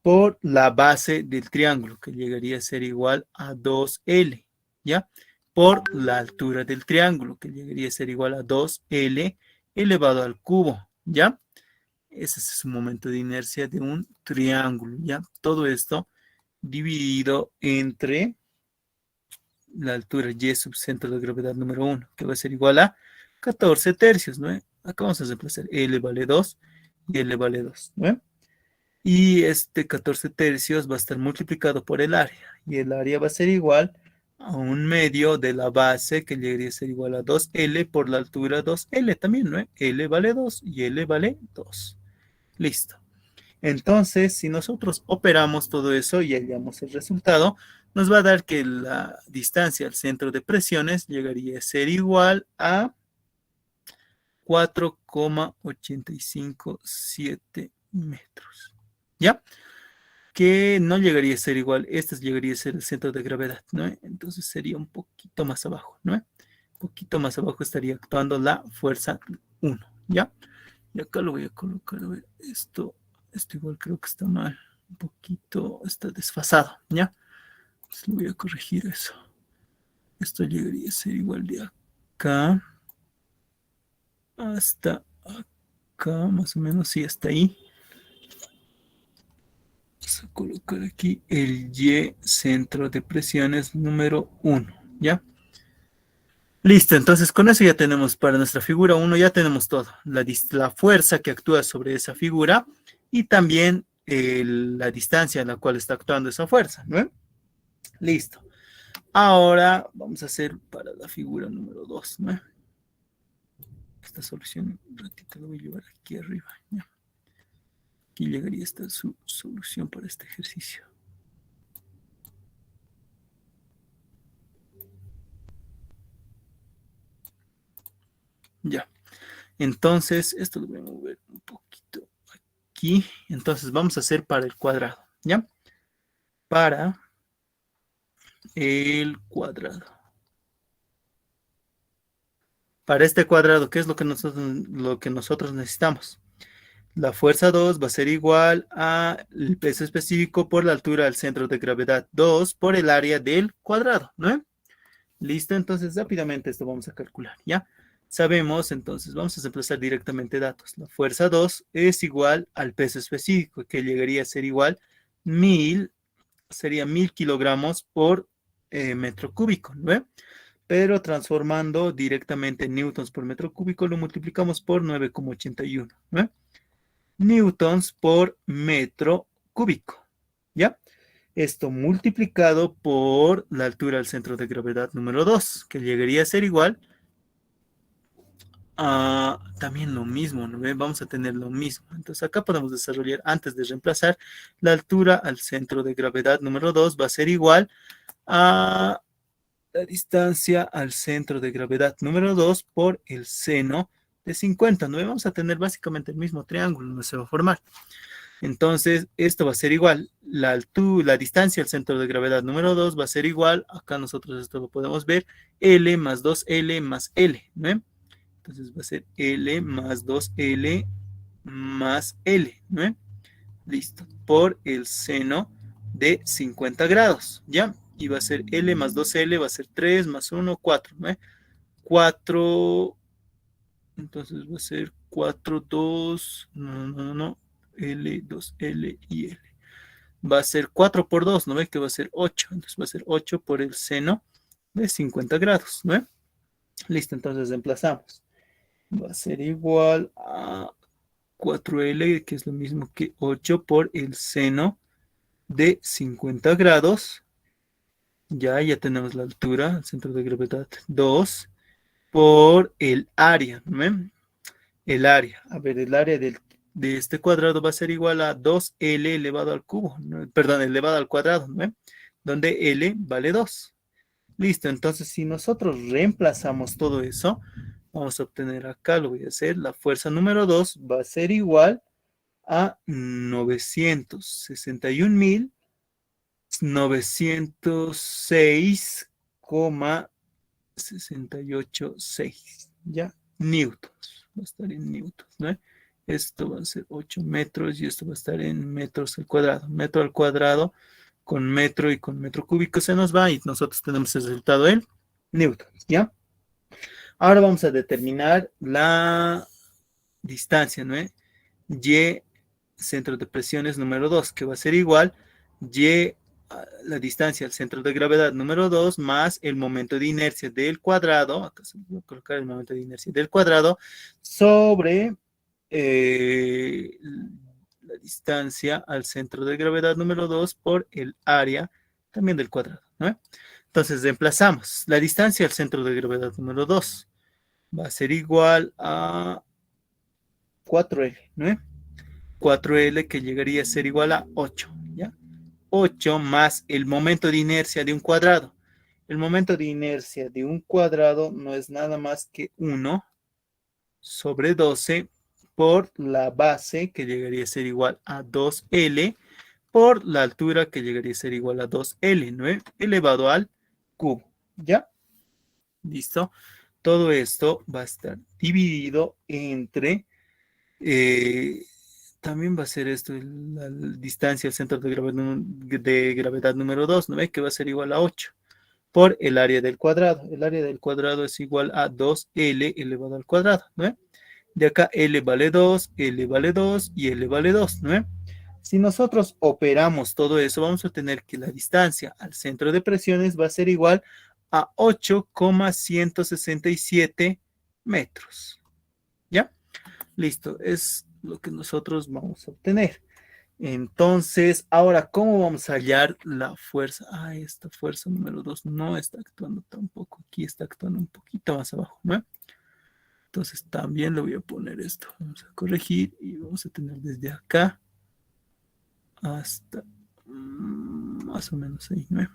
por la base del triángulo, que llegaría a ser igual a 2L, ¿ya? Por la altura del triángulo, que llegaría a ser igual a 2L elevado al cubo, ¿ya? Ese es su momento de inercia de un triángulo, ¿ya? Todo esto dividido entre la altura Y subcentro de gravedad número 1, que va a ser igual a 14 tercios, ¿no? Acá vamos a reemplazar L vale 2 y L vale 2, ¿no? Y este 14 tercios va a estar multiplicado por el área, y el área va a ser igual a 1/2 de la base, que llegaría a ser igual a 2L por la altura 2L también, ¿no? L vale 2 y L vale 2. Listo. Entonces, si nosotros operamos todo eso y hallamos el resultado, nos va a dar que la distancia al centro de presiones llegaría a ser igual a 4,857 metros. ¿Ya? Que no llegaría a ser igual, este llegaría a ser el centro de gravedad, ¿no? Entonces sería un poquito más abajo, ¿no? Un poquito más abajo estaría actuando la fuerza 1, ¿ya? Y acá lo voy a colocar, a ver, esto igual creo que está mal, un poquito está desfasado, ¿ya? Entonces lo voy a corregir eso. Esto llegaría a ser igual de acá hasta acá, más o menos, sí, hasta ahí. Vamos a colocar aquí el Y centro de presiones número 1, ¿ya? Listo, entonces con eso ya tenemos para nuestra figura 1, ya tenemos todo. La fuerza que actúa sobre esa figura y también la distancia en la cual está actuando esa fuerza, ¿no? Listo. Ahora vamos a hacer para la figura número 2, ¿no? Esta solución un ratito la voy a llevar aquí arriba, ¿ya? Aquí llegaría esta su solución para este ejercicio. Ya. Entonces, esto lo voy a mover un poquito aquí. Entonces, vamos a hacer para el cuadrado, ¿ya? Para el cuadrado. Para este cuadrado, ¿qué es lo que nosotros necesitamos? La fuerza 2 va a ser igual al peso específico por la altura del centro de gravedad 2 por el área del cuadrado, ¿no? Listo, entonces rápidamente esto vamos a calcular, ¿ya? Sabemos, entonces vamos a reemplazar directamente datos. La fuerza 2 es igual al peso específico, que llegaría a ser igual 1000, sería 1000 kilogramos por metro cúbico, ¿no? Pero transformando directamente newtons por metro cúbico, lo multiplicamos por 9,81, ¿no? Newtons por metro cúbico, ¿ya? Esto multiplicado por la altura del centro de gravedad número 2, que llegaría a ser igual también lo mismo, ¿no ve? Vamos a tener lo mismo. Entonces acá podemos desarrollar, antes de reemplazar, la altura al centro de gravedad número 2 va a ser igual a la distancia al centro de gravedad número 2 por el seno de 50, ¿no ve? Vamos a tener básicamente el mismo triángulo, no se va a formar. Entonces, esto va a ser igual, la distancia al centro de gravedad número 2 va a ser igual, acá nosotros esto lo podemos ver, L más 2L más L, ¿no? Entonces va a ser L más 2L más L, ¿no? Listo, por el seno de 50 grados, ¿ya? Y va a ser L más 2L, va a ser 3 más 1, 4, ¿no? 4, entonces va a ser 4, 2, no, L, 2L y L. Va a ser 4 por 2, ¿no ve? Que va a ser 8. Entonces va a ser 8 por el seno de 50 grados, ¿no ve? Listo, entonces reemplazamos. Va a ser igual a 4L, que es lo mismo que 8 por el seno de 50 grados. Ya tenemos la altura, el centro de gravedad 2, por el área, ¿no ve? El área, a ver, el área de este cuadrado va a ser igual a 2L elevado al cubo, ¿no? Perdón, elevado al cuadrado, ¿no? Donde L vale 2. Listo, entonces si nosotros reemplazamos todo eso, vamos a obtener acá, lo voy a hacer, la fuerza número 2 va a ser igual a 961.906,686, ¿ya? Newtons, va a estar en newtons, ¿no? Esto va a ser 8 metros y esto va a estar en metros al cuadrado. Metro al cuadrado con metro y con metro cúbico se nos va y nosotros tenemos el resultado en newtons, ¿ya? Ahora vamos a determinar la distancia, ¿no? Y centro de presiones número 2, que va a ser igual Y, la distancia al centro de gravedad número 2 más el momento de inercia del cuadrado, acá se voy a colocar el momento de inercia del cuadrado, sobre la distancia al centro de gravedad número 2 por el área también del cuadrado, ¿no? Entonces reemplazamos la distancia al centro de gravedad número 2 va a ser igual a 4L, ¿no? 4L que llegaría a ser igual a 8, ¿ya? 8 más el momento de inercia de un cuadrado. El momento de inercia de un cuadrado no es nada más que 1 sobre 12 por la base que llegaría a ser igual a 2L por la altura que llegaría a ser igual a 2L, ¿no? Elevado al cubo, ¿ya? ¿Listo? Todo esto va a estar dividido entre eh, también va a ser esto, la distancia al centro de gravedad número 2, ¿no ve? Que va a ser igual a 8 por el área del cuadrado. El área del cuadrado es igual a 2L elevado al cuadrado, ¿no ve? De acá L vale 2, L vale 2 y L vale 2, ¿no ve? Si nosotros operamos todo eso, vamos a tener que la distancia al centro de presiones va a ser igual a 8,167 metros. ¿Ya? Listo, es lo que nosotros vamos a obtener. Entonces, ahora, ¿cómo vamos a hallar la fuerza? Esta fuerza número 2 no está actuando tampoco. Aquí está actuando un poquito más abajo, ¿no? Entonces, también le voy a poner esto. Vamos a corregir y vamos a tener desde acá hasta más o menos ahí, ¿no?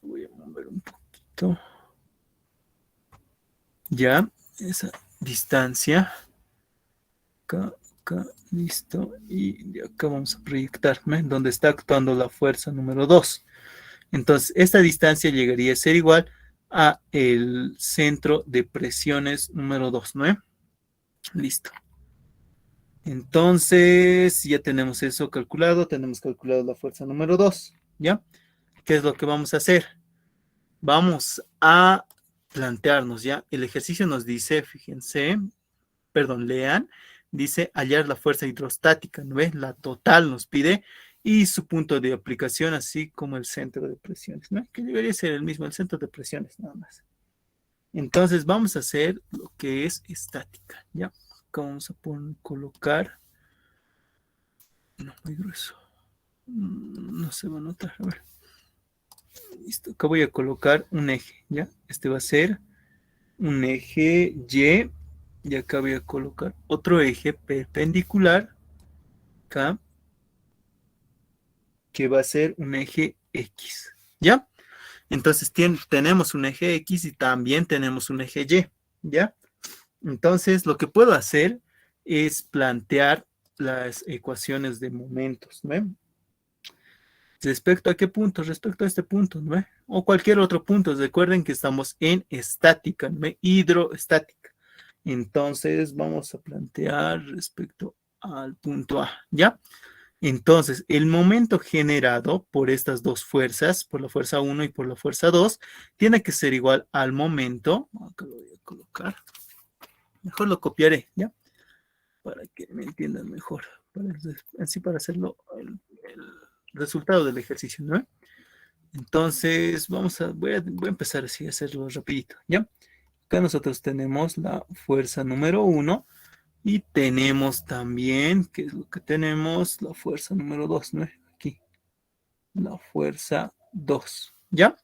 Voy a mover un poquito. Ya, esa distancia. Acá, listo. Y de acá vamos a proyectarme donde está actuando la fuerza número 2. Entonces, esta distancia llegaría a ser igual a el centro de presiones número 2, ¿no? Listo. Entonces, ya tenemos eso calculado, tenemos calculado la fuerza número 2, ¿ya? ¿Qué es lo que vamos a hacer? Vamos a plantearnos, ¿ya? El ejercicio nos dice, fíjense, perdón, lean, dice hallar la fuerza hidrostática, ¿no ves? La total nos pide y su punto de aplicación, así como el centro de presiones, ¿no? Que debería ser el mismo, el centro de presiones, nada más. Entonces vamos a hacer lo que es estática, ¿ya? Acá vamos a colocar, no, muy grueso, no se va a notar, a ver. Listo, acá voy a colocar un eje, ¿ya? Este va a ser un eje Y Y acá voy a colocar otro eje perpendicular, acá, que va a ser un eje X, ¿ya? Entonces tenemos un eje X y también tenemos un eje Y, ¿ya? Entonces lo que puedo hacer es plantear las ecuaciones de momentos, ¿no? ¿Respecto a qué punto? Respecto a este punto, ¿no? O cualquier otro punto. Recuerden que estamos en estática, ¿no? Hidroestática. Entonces vamos a plantear respecto al punto A, ¿ya? Entonces, el momento generado por estas dos fuerzas, por la fuerza 1 y por la fuerza 2, tiene que ser igual al momento. Acá lo voy a colocar. Mejor lo copiaré, ¿ya? Para que me entiendan mejor. Así para hacerlo el resultado del ejercicio, ¿no? Entonces, voy a empezar así a hacerlo rapidito, ¿ya? Acá nosotros tenemos la fuerza número 1 y tenemos también, ¿qué es lo que tenemos? La fuerza número 2, ¿no? Aquí, la fuerza 2, ¿ya?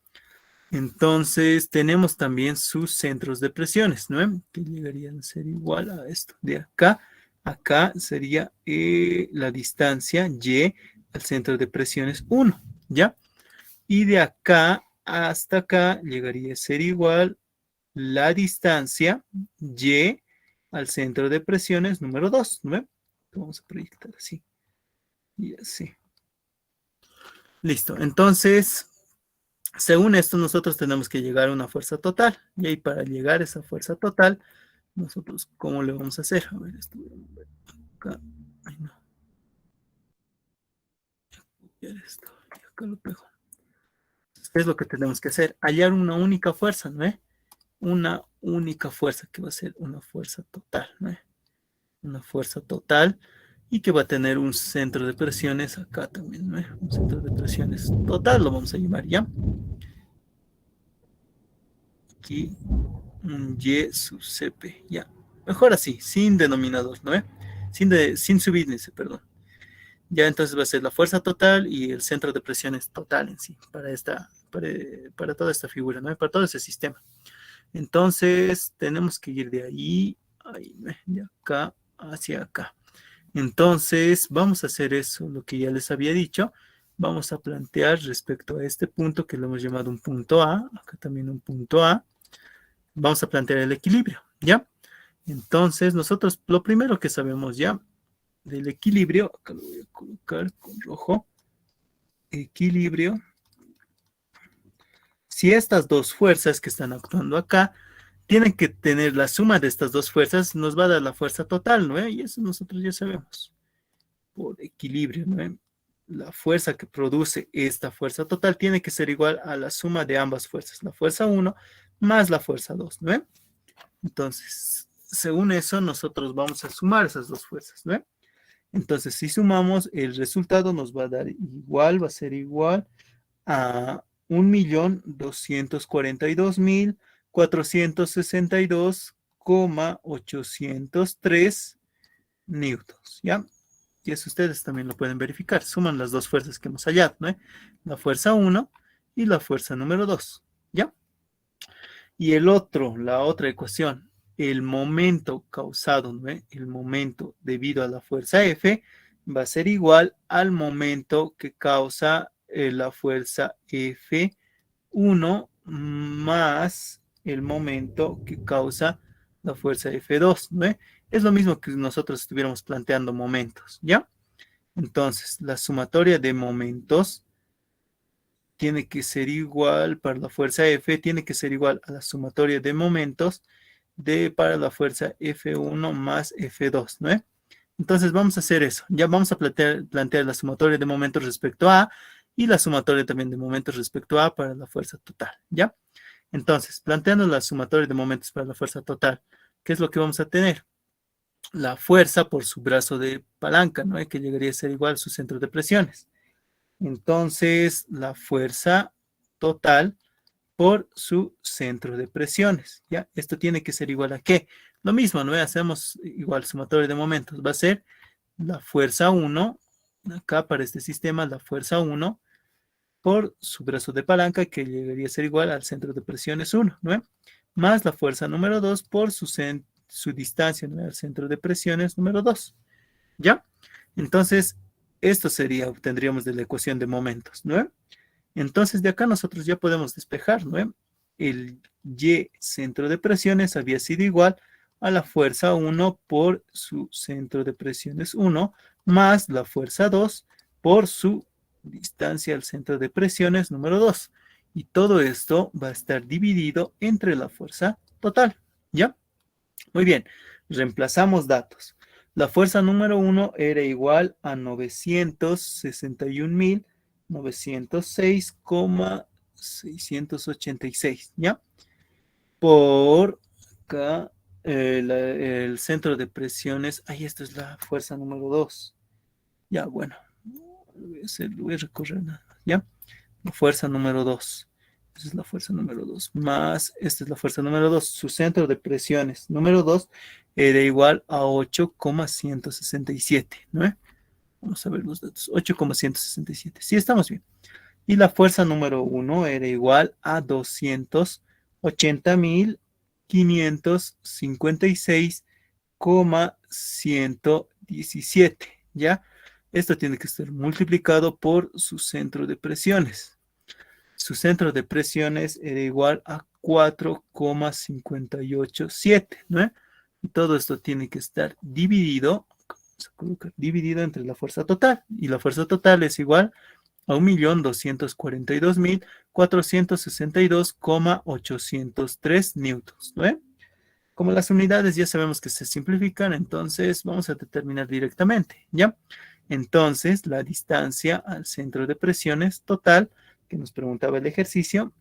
Entonces, tenemos también sus centros de presiones, ¿no? Que llegarían a ser igual a esto. De acá, acá sería la distancia Y al centro de presiones 1, ¿ya? Y de acá hasta acá llegaría a ser igual la distancia Y al centro de presiones número 2, ¿no? Vamos a proyectar así y así. Listo. Entonces, según esto, nosotros tenemos que llegar a una fuerza total. Y ahí para llegar a esa fuerza total, nosotros, ¿cómo le vamos a hacer? A ver, esto voy a ver acá. Ay, no. Esto. Y acá lo pego. ¿Qué es lo que tenemos que hacer? Hallar una única fuerza, ¿no? Una única fuerza que va a ser una fuerza total, ¿no? Una fuerza total y que va a tener un centro de presiones acá también, ¿no? Un centro de presiones total lo vamos a llamar, ¿ya? Aquí un Y sub CP, ya. Mejor así, sin denominador, ¿no? Sin subíndice, perdón. Ya entonces va a ser la fuerza total y el centro de presiones total en sí, para toda esta figura, ¿no? Para todo ese sistema. Entonces tenemos que ir de ahí, de acá hacia acá. Entonces vamos a hacer eso, lo que ya les había dicho. Vamos a plantear respecto a este punto que lo hemos llamado un punto A, acá también un punto A. Vamos a plantear el equilibrio, ¿ya? Entonces nosotros lo primero que sabemos ya del equilibrio, acá lo voy a colocar con rojo, equilibrio. Si estas dos fuerzas que están actuando acá tienen que tener la suma de estas dos fuerzas, nos va a dar la fuerza total, ¿no? Y eso nosotros ya sabemos. Por equilibrio, ¿no? La fuerza que produce esta fuerza total tiene que ser igual a la suma de ambas fuerzas, la fuerza 1 más la fuerza 2, ¿no? Entonces, según eso, nosotros vamos a sumar esas dos fuerzas, ¿no? Entonces, si sumamos, el resultado nos va a dar igual, va a ser igual a 1.242.462,803 newtons, ¿ya? Y eso ustedes también lo pueden verificar. Suman las dos fuerzas que hemos hallado, ¿no? La fuerza 1 y la fuerza número 2, ¿ya? Y la otra ecuación, el momento causado, ¿no? El momento debido a la fuerza F va a ser igual al momento que causa la fuerza F1 más el momento que causa la fuerza F2, ¿no? Es lo mismo que nosotros estuviéramos planteando momentos, ¿ya? Entonces, la sumatoria de momentos tiene que ser igual para la fuerza F, tiene que ser igual a la sumatoria de momentos para la fuerza F1 más F2, ¿no? Entonces vamos a hacer eso. Ya vamos a plantear la sumatoria de momentos respecto a y la sumatoria también de momentos respecto a para la fuerza total, ¿ya? Entonces, planteando la sumatoria de momentos para la fuerza total, ¿qué es lo que vamos a tener? La fuerza por su brazo de palanca, ¿no? Que llegaría a ser igual a su centro de presiones. Entonces, la fuerza total por su centro de presiones, ¿ya? Esto tiene que ser igual a ¿qué? Lo mismo, ¿no? Hacemos igual sumatoria de momentos. Va a ser la fuerza 1, acá para este sistema, la fuerza 1 por su brazo de palanca, que llegaría a ser igual al centro de presiones 1, ¿no? Más la fuerza número 2 por su su distancia, ¿no?, al centro de presiones número 2, ¿ya? Entonces, esto sería, obtendríamos de la ecuación de momentos, ¿no? Entonces, de acá nosotros ya podemos despejar, ¿no? El Y centro de presiones había sido igual a la fuerza 1 por su centro de presiones 1 más la fuerza 2 por su distancia al centro de presiones número 2. Y todo esto va a estar dividido entre la fuerza total, ¿ya? Muy bien, reemplazamos datos. La fuerza número 1 era igual a 961.906,686, ¿ya? Por acá, el centro de presiones, ahí esto es la fuerza número 2. Ya, bueno, voy a recorrer nada más, ¿ya? La fuerza número 2. Esa es la fuerza número 2. Más, esta es la fuerza número 2. Su centro de presiones número 2 era igual a 8,167, ¿no? Vamos a ver los datos. 8,167. Sí, estamos bien. Y la fuerza número 1 era igual a 280.556,117, ¿ya? Esto tiene que ser multiplicado por su centro de presiones. Su centro de presiones era igual a 4,587, ¿no? Y todo esto tiene que estar dividido, vamos a colocar dividido entre la fuerza total. Y la fuerza total es igual a 1.242.462,803 newtons, ¿no? Como las unidades ya sabemos que se simplifican, entonces vamos a determinar directamente, ¿ya? Entonces, la distancia al centro de presiones total, que nos preguntaba el ejercicio,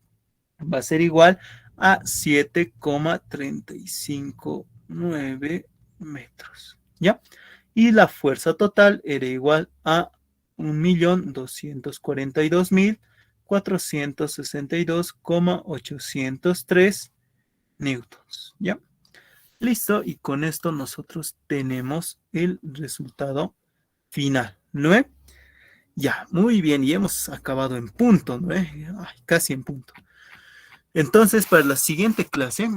va a ser igual a 7,359 metros, ¿ya? Y la fuerza total era igual a 1.242.462,803 newtons, ¿ya? Listo, y con esto nosotros tenemos el resultado final, ¿no? Ya, muy bien, y hemos acabado en punto, ¿no? Ay, casi en punto. Entonces, para la siguiente clase,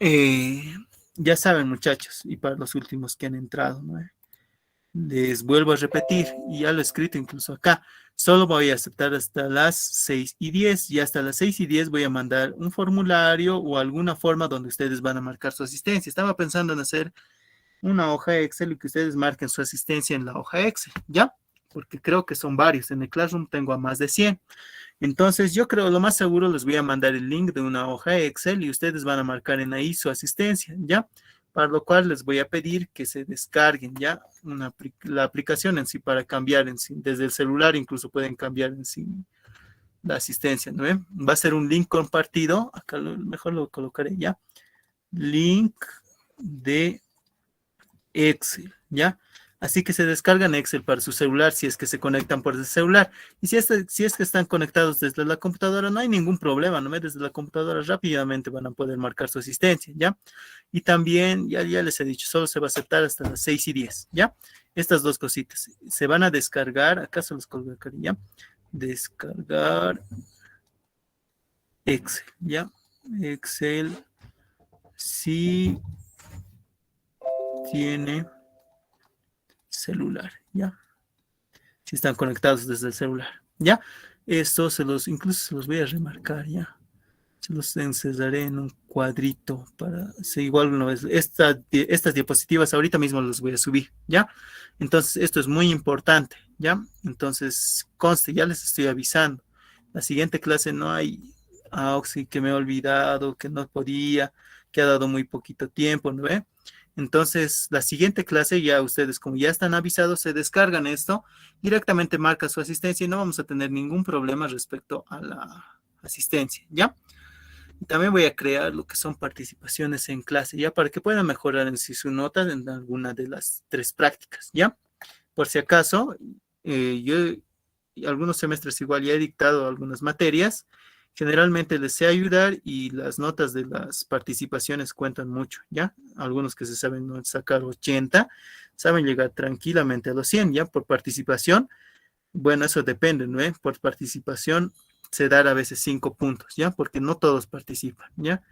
eh, ya saben, muchachos, y para los últimos que han entrado, ¿no? Les vuelvo a repetir, y ya lo he escrito incluso acá, solo voy a aceptar hasta las 6:10, y hasta las 6:10 voy a mandar un formulario o alguna forma donde ustedes van a marcar su asistencia. Estaba pensando en hacer una hoja Excel y que ustedes marquen su asistencia en la hoja Excel, ¿ya? Porque creo que son varios. En el Classroom tengo a más de 100. Entonces, yo creo lo más seguro les voy a mandar el link de una hoja Excel y ustedes van a marcar en ahí su asistencia, ¿ya? Para lo cual les voy a pedir que se descarguen, ¿ya? La aplicación en sí para cambiar en sí. Desde el celular incluso pueden cambiar en sí la asistencia, ¿no? Va a ser un link compartido. Acá mejor lo colocaré, ¿ya? Link de Excel, ¿ya? Así que se descargan Excel para su celular si es que se conectan por el celular. Y si es que están conectados desde la computadora, no hay ningún problema, ¿no? Desde la computadora rápidamente van a poder marcar su asistencia, ¿ya? Y también, ya les he dicho, solo se va a aceptar hasta las 6:10, ¿ya? Estas dos cositas. Se van a descargar, acá se los colocaré, ¿ya? Descargar Excel, ¿ya? Excel sí tiene celular, ¿ya? Si están conectados desde el celular, ¿ya? Esto incluso se los voy a remarcar, ¿ya? Se los encerraré en un cuadrito para, igual una vez, estas diapositivas ahorita mismo las voy a subir, ¿ya? Entonces, esto es muy importante, ¿ya? Entonces, conste, ya les estoy avisando. La siguiente clase no hay, sí, que me he olvidado, que no podía, que ha dado muy poquito tiempo, ¿no ve? Entonces, la siguiente clase ya ustedes, como ya están avisados, se descargan esto, directamente marca su asistencia y no vamos a tener ningún problema respecto a la asistencia, ¿ya? Y también voy a crear lo que son participaciones en clase, ¿ya? Para que puedan mejorar en sí su nota en alguna de las 3 prácticas, ¿ya? Por si acaso, yo algunos semestres igual ya he dictado algunas materias. Generalmente les sé ayudar y las notas de las participaciones cuentan mucho, ¿ya? Algunos que se saben sacar 80, saben llegar tranquilamente a los 100, ¿ya? Por participación. Bueno, eso depende, ¿no? Por participación se dan a veces 5 puntos, ¿ya? Porque no todos participan, ¿ya?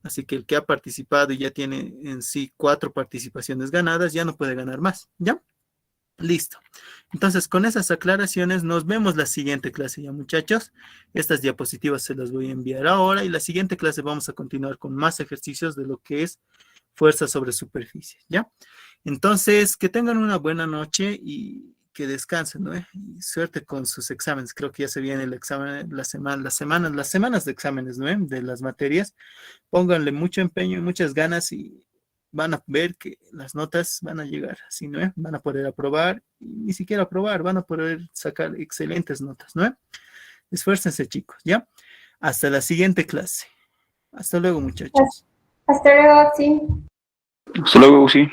Así que el que ha participado y ya tiene en sí 4 participaciones ganadas, ya no puede ganar más, ¿ya? Listo. Entonces, con esas aclaraciones, nos vemos la siguiente clase ya, muchachos. Estas diapositivas se las voy a enviar ahora y la siguiente clase vamos a continuar con más ejercicios de lo que es fuerza sobre superficie, ¿ya? Entonces, que tengan una buena noche y que descansen, ¿no? Y suerte con sus exámenes. Creo que ya se viene el examen, las semanas de exámenes, ¿no? De las materias. Pónganle mucho empeño y muchas ganas y van a ver que las notas van a llegar, así, ¿no? Van a poder aprobar, y ni siquiera aprobar, van a poder sacar excelentes notas, ¿no? Esfuércense, chicos, ¿ya? Hasta la siguiente clase. Hasta luego, muchachos. Hasta luego, sí. Hasta luego, sí.